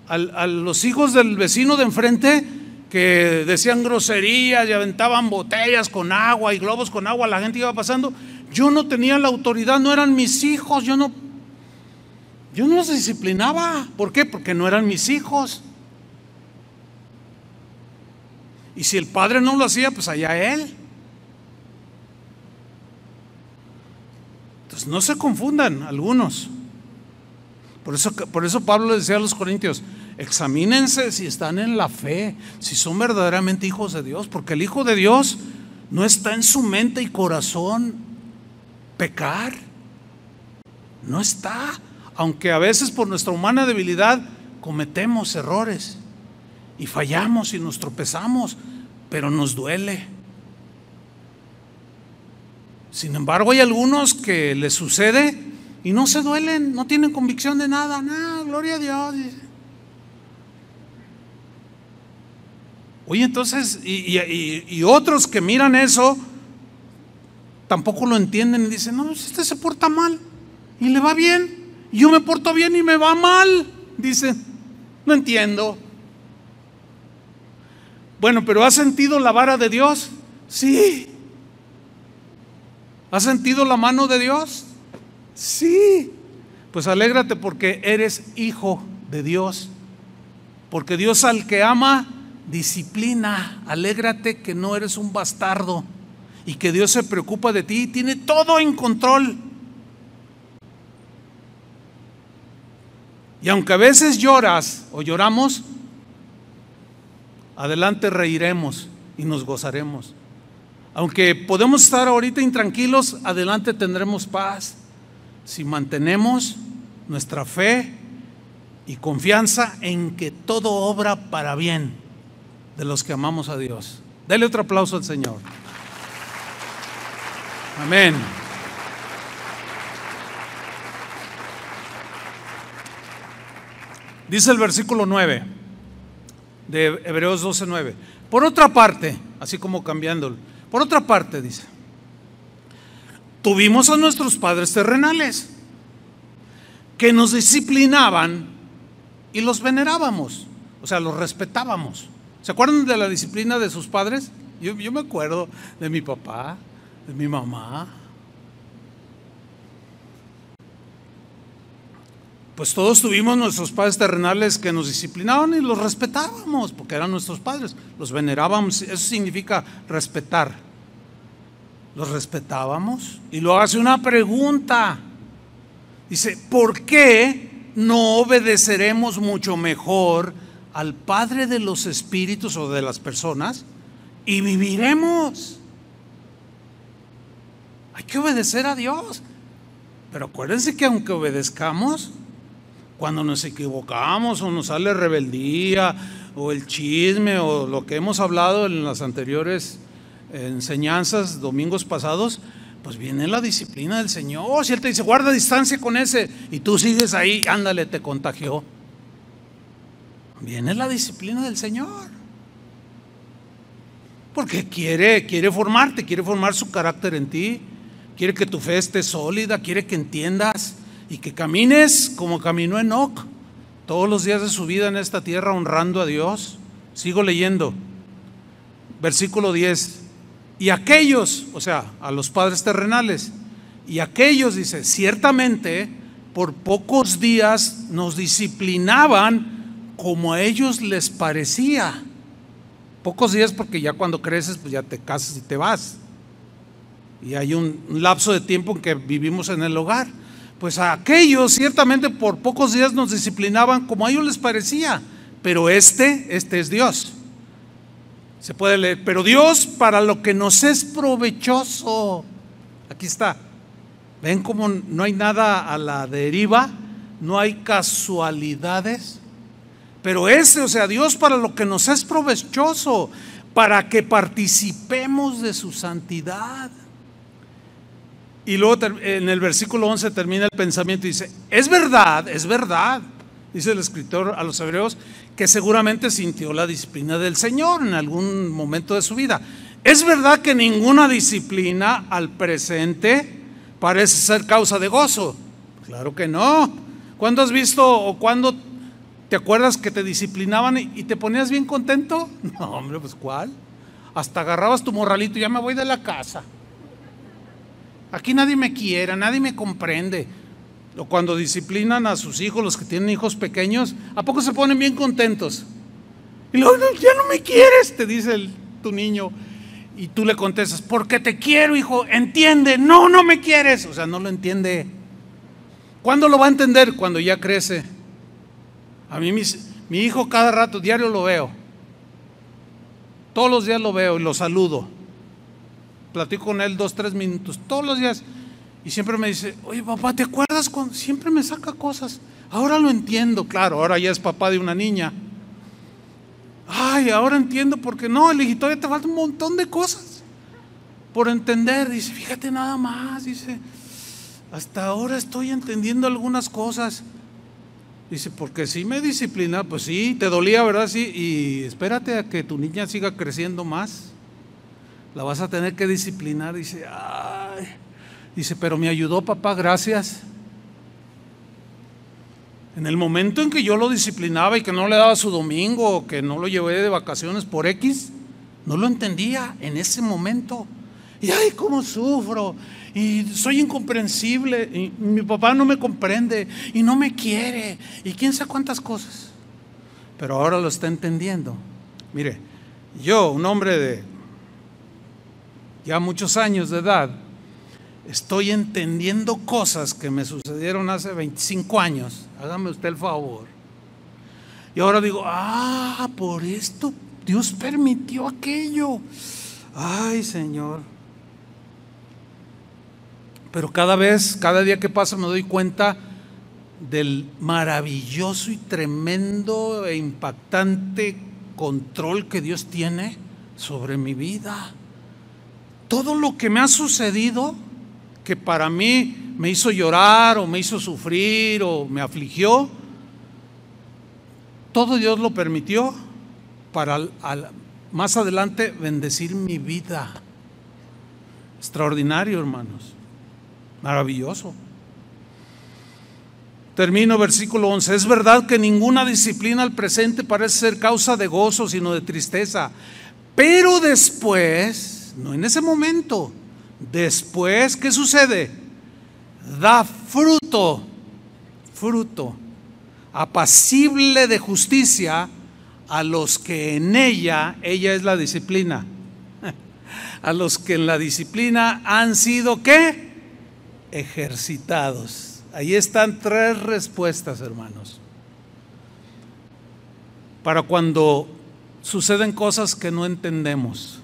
A los hijos del vecino de enfrente que decían groserías y aventaban botellas con agua y globos con agua, la gente iba pasando. Yo no tenía la autoridad, no eran mis hijos, yo no los disciplinaba. ¿Por qué? Porque no eran mis hijos. Y si el padre no lo hacía, pues allá él. Entonces no se confundan algunos. Por eso Pablo le decía a los corintios, examínense si están en la fe, si son verdaderamente hijos de Dios, porque el hijo de Dios no está en su mente y corazón pecar. No está, aunque a veces por nuestra humana debilidad cometemos errores y fallamos y nos tropezamos, pero nos duele. Sin embargo, hay algunos que les sucede y no se duelen, no tienen convicción de nada. No, gloria a Dios. Oye, entonces, y otros que miran eso tampoco lo entienden y dicen, no, este se porta mal y le va bien, y yo me porto bien y me va mal. Dicen, no entiendo. Bueno, pero ¿has sentido la vara de Dios? Sí. ¿Has sentido la mano de Dios? Sí. Pues alégrate porque eres hijo de Dios. Porque Dios al que ama, disciplina, alégrate que no eres un bastardo y que Dios se preocupa de ti y tiene todo en control. Y aunque a veces lloras o lloramos, adelante reiremos y nos gozaremos. Aunque podemos estar ahorita intranquilos, adelante tendremos paz si mantenemos nuestra fe y confianza en que todo obra para bien de los que amamos a Dios. Dele otro aplauso al Señor. Amén. Dice el versículo 9 de Hebreos 12:9. Por otra parte, así como cambiándolo, por otra parte dice, tuvimos a nuestros padres terrenales que nos disciplinaban y los venerábamos, o sea, los respetábamos. ¿Se acuerdan de la disciplina de sus padres? Yo me acuerdo de mi papá, de mi mamá. Pues todos tuvimos nuestros padres terrenales que nos disciplinaban y los respetábamos, porque eran nuestros padres, los venerábamos. Eso significa respetar. Los respetábamos. Y luego hace una pregunta. Dice, ¿por qué no obedeceremos mucho mejor al Padre de los espíritus o de las personas y viviremos? Hay que obedecer a Dios. Pero acuérdense que aunque obedezcamos, cuando nos equivocamos o nos sale rebeldía o el chisme o lo que hemos hablado en las anteriores enseñanzas, domingos pasados, pues viene la disciplina del Señor. Si Él te dice, guarda distancia con ese, y tú sigues ahí, ándale, te contagió. Viene la disciplina del Señor. Porque quiere formarte, quiere formar su carácter en ti, quiere que tu fe esté sólida, quiere que entiendas y que camines como caminó Enoc todos los días de su vida en esta tierra honrando a Dios. Sigo leyendo, versículo 10. Y aquellos, o sea, a los padres terrenales, y aquellos, dice, ciertamente por pocos días nos disciplinaban como a ellos les parecía. Pocos días porque ya cuando creces, pues ya te casas y te vas. Y hay un lapso de tiempo en que vivimos en el hogar. Pues a aquellos ciertamente por pocos días nos disciplinaban como a ellos les parecía, pero este es Dios. Se puede leer, pero Dios para lo que nos es provechoso. Aquí está. ¿Ven cómo no hay nada a la deriva? No hay casualidades. Pero o sea, Dios para lo que nos es provechoso, para que participemos de su santidad. Y luego en el versículo 11 termina el pensamiento y dice, es verdad, dice el escritor a los hebreos, que seguramente sintió la disciplina del Señor en algún momento de su vida. Es verdad que ninguna disciplina al presente parece ser causa de gozo. Claro que no. ¿Cuándo has visto o cuándo te acuerdas que te disciplinaban y te ponías bien contento? No, hombre, pues ¿cuál? Hasta agarrabas tu morralito y ya me voy de la casa. Aquí nadie me quiere, nadie me comprende. O cuando disciplinan a sus hijos, los que tienen hijos pequeños, ¿a poco se ponen bien contentos? Y luego, ya no me quieres, te dice tu niño. Y tú le contestas, porque te quiero, hijo, entiende. No, no me quieres. O sea, no lo entiende. ¿Cuándo lo va a entender? Cuando ya crece. A mí mi hijo cada rato, diario lo veo. Todos los días lo veo y lo saludo. Platico con él 2-3 minutos todos los días y siempre me dice, oye papá, ¿te acuerdas cuando siempre me saca cosas? Ahora lo entiendo, claro, ahora ya es papá de una niña. Ay, ahora entiendo porque no, el hijito, ya te falta un montón de cosas por entender. Dice, fíjate nada más, dice, hasta ahora estoy entendiendo algunas cosas. Dice, porque si me disciplina, pues sí, te dolía, ¿verdad? Sí, y espérate a que tu niña siga creciendo más. La vas a tener que disciplinar. Dice, ay, dice, pero me ayudó papá, gracias. En el momento en que yo lo disciplinaba y que no le daba su domingo, o que no lo llevé de vacaciones por X, no lo entendía en ese momento. Y ay, cómo sufro, y soy incomprensible, y mi papá no me comprende, y no me quiere, y quién sabe cuántas cosas. Pero ahora lo está entendiendo. Mire, yo, un hombre de ya muchos años de edad, estoy entendiendo cosas que me sucedieron hace 25 años. Hágame usted el favor. Y ahora digo, por esto Dios permitió aquello. Ay, Señor. Pero cada día que pasa me doy cuenta del maravilloso y tremendo e impactante control que Dios tiene sobre mi vida. Todo lo que me ha sucedido, que para mí me hizo llorar o me hizo sufrir o me afligió, todo Dios lo permitió para más adelante bendecir mi vida. Extraordinario, hermanos. Maravilloso. Termino versículo 11. Es verdad que ninguna disciplina al presente parece ser causa de gozo, sino de tristeza. Pero después, no en ese momento, después, ¿qué sucede? Da fruto apacible de justicia a los que en ella es la disciplina, a los que en la disciplina han sido, ¿qué? Ejercitados. Ahí están 3 respuestas, hermanos, para cuando suceden cosas que no entendemos.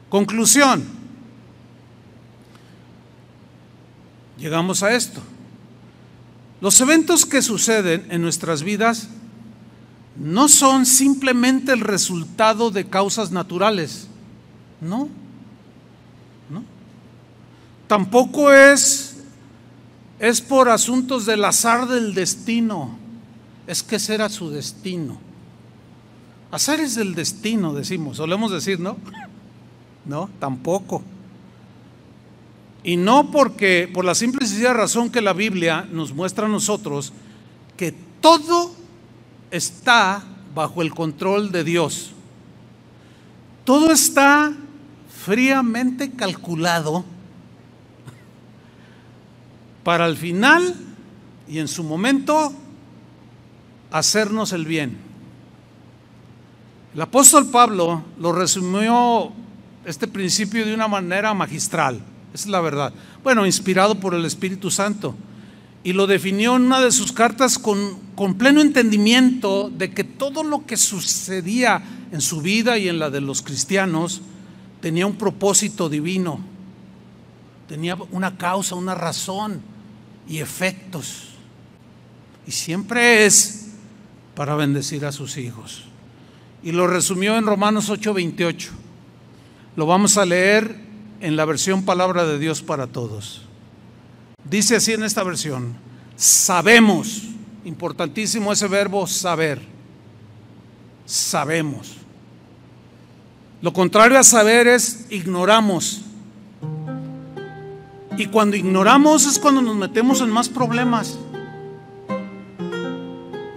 Conclusión. Llegamos a esto. Los eventos que suceden en nuestras vidas no son simplemente el resultado de causas naturales, no. Tampoco es por asuntos del azar del destino. Es que ese era su destino. Azar es del destino, decimos, solemos decir, ¿no? No, tampoco. Y no porque, por la simple y sencilla razón que la Biblia nos muestra a nosotros que todo está bajo el control de Dios. Todo está fríamente calculado para al final y en su momento hacernos el bien. El apóstol Pablo lo resumió este principio de una manera magistral, esa es la verdad. Bueno, inspirado por el Espíritu Santo, y lo definió en una de sus cartas con pleno entendimiento de que todo lo que sucedía en su vida y en la de los cristianos tenía un propósito divino, tenía una causa, una razón y efectos, y siempre es para bendecir a sus hijos. Y lo resumió en Romanos 8:28. Lo vamos a leer en la versión Palabra de Dios para Todos. Dice así en esta versión: sabemos, importantísimo ese verbo saber, sabemos. Lo contrario a saber es ignoramos. Y cuando ignoramos es cuando nos metemos en más problemas.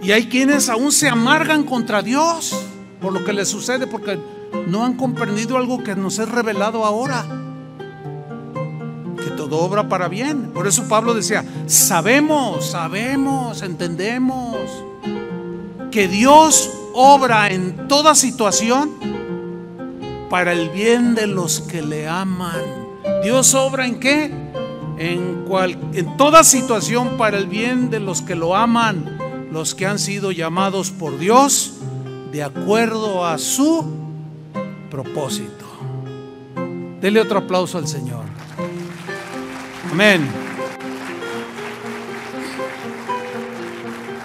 Y hay quienes aún se amargan contra Dios por lo que les sucede, porque no han comprendido algo que nos es revelado ahora, que todo obra para bien. Por eso Pablo decía: sabemos, entendemos que Dios obra en toda situación para el bien de los que le aman. Dios obra ¿en qué? En toda situación para el bien de los que lo aman, los que han sido llamados por Dios de acuerdo a su propósito. Dele otro aplauso al Señor. Amén.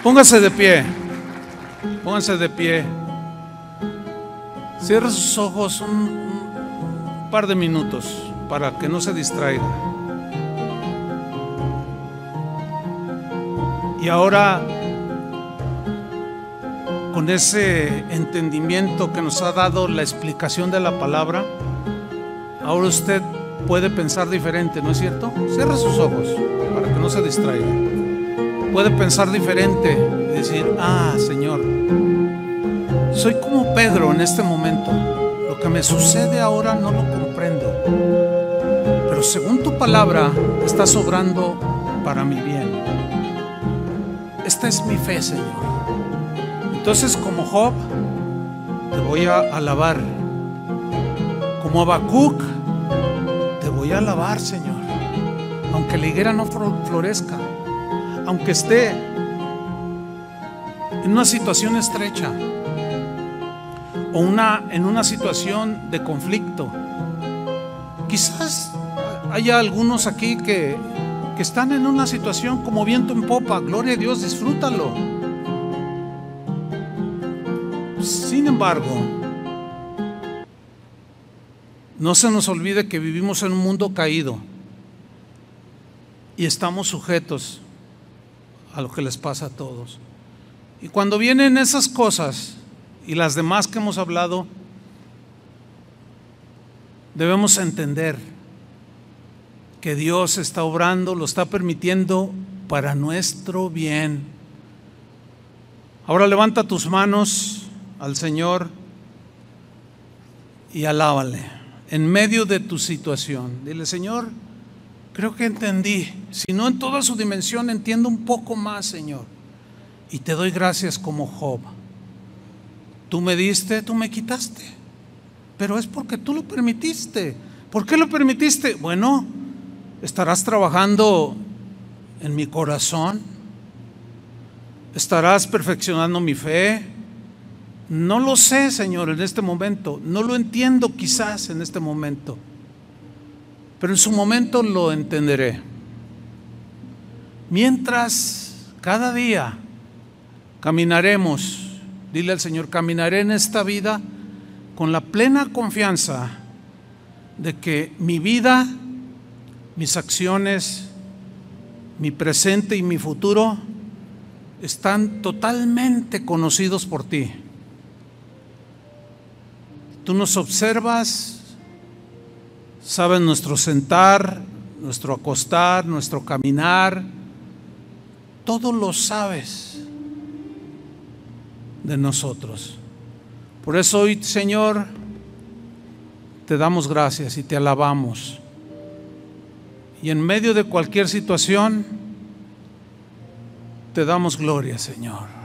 Póngase de pie. Póngase de pie. Cierre sus ojos un par de minutos para que no se distraiga. Y ahora, con ese entendimiento que nos ha dado la explicación de la palabra, ahora usted puede pensar diferente, ¿no es cierto? Cierre sus ojos para que no se distraiga. Puede pensar diferente y decir: Señor, soy como Pedro en este momento. Lo que me sucede ahora no lo comprendo, pero según tu palabra estás obrando para mi bien. Esta es mi fe, Señor. Entonces, como Job, te voy a alabar. Como Habacuc, te voy a alabar, Señor. Aunque la higuera no florezca, aunque esté en una situación estrecha o en una situación de conflicto. Quizás haya algunos aquí que están en una situación como viento en popa. Gloria a Dios, disfrútalo. Sin embargo, no se nos olvide que vivimos en un mundo caído y estamos sujetos a lo que les pasa a todos. Y cuando vienen esas cosas y las demás que hemos hablado, debemos entender que Dios está obrando, lo está permitiendo para nuestro bien. Ahora levanta tus manos al Señor y alábale en medio de tu situación. Dile: Señor, creo que entendí, si no en toda su dimensión, entiendo un poco más, Señor, y te doy gracias como Job. Tú me diste, tú me quitaste, pero es porque tú lo permitiste. ¿Por qué lo permitiste? Bueno, estarás trabajando en mi corazón, estarás perfeccionando mi fe. No lo sé, Señor, en este momento, no lo entiendo quizás en este momento, pero en su momento lo entenderé. Mientras cada día caminaremos, dile al Señor: caminaré en esta vida con la plena confianza de que mi vida, mis acciones, mi presente y mi futuro están totalmente conocidos por ti. Tú nos observas, sabes nuestro sentar, nuestro acostar, nuestro caminar, todo lo sabes de nosotros. Por eso hoy, Señor, te damos gracias y te alabamos. Y en medio de cualquier situación, te damos gloria, Señor.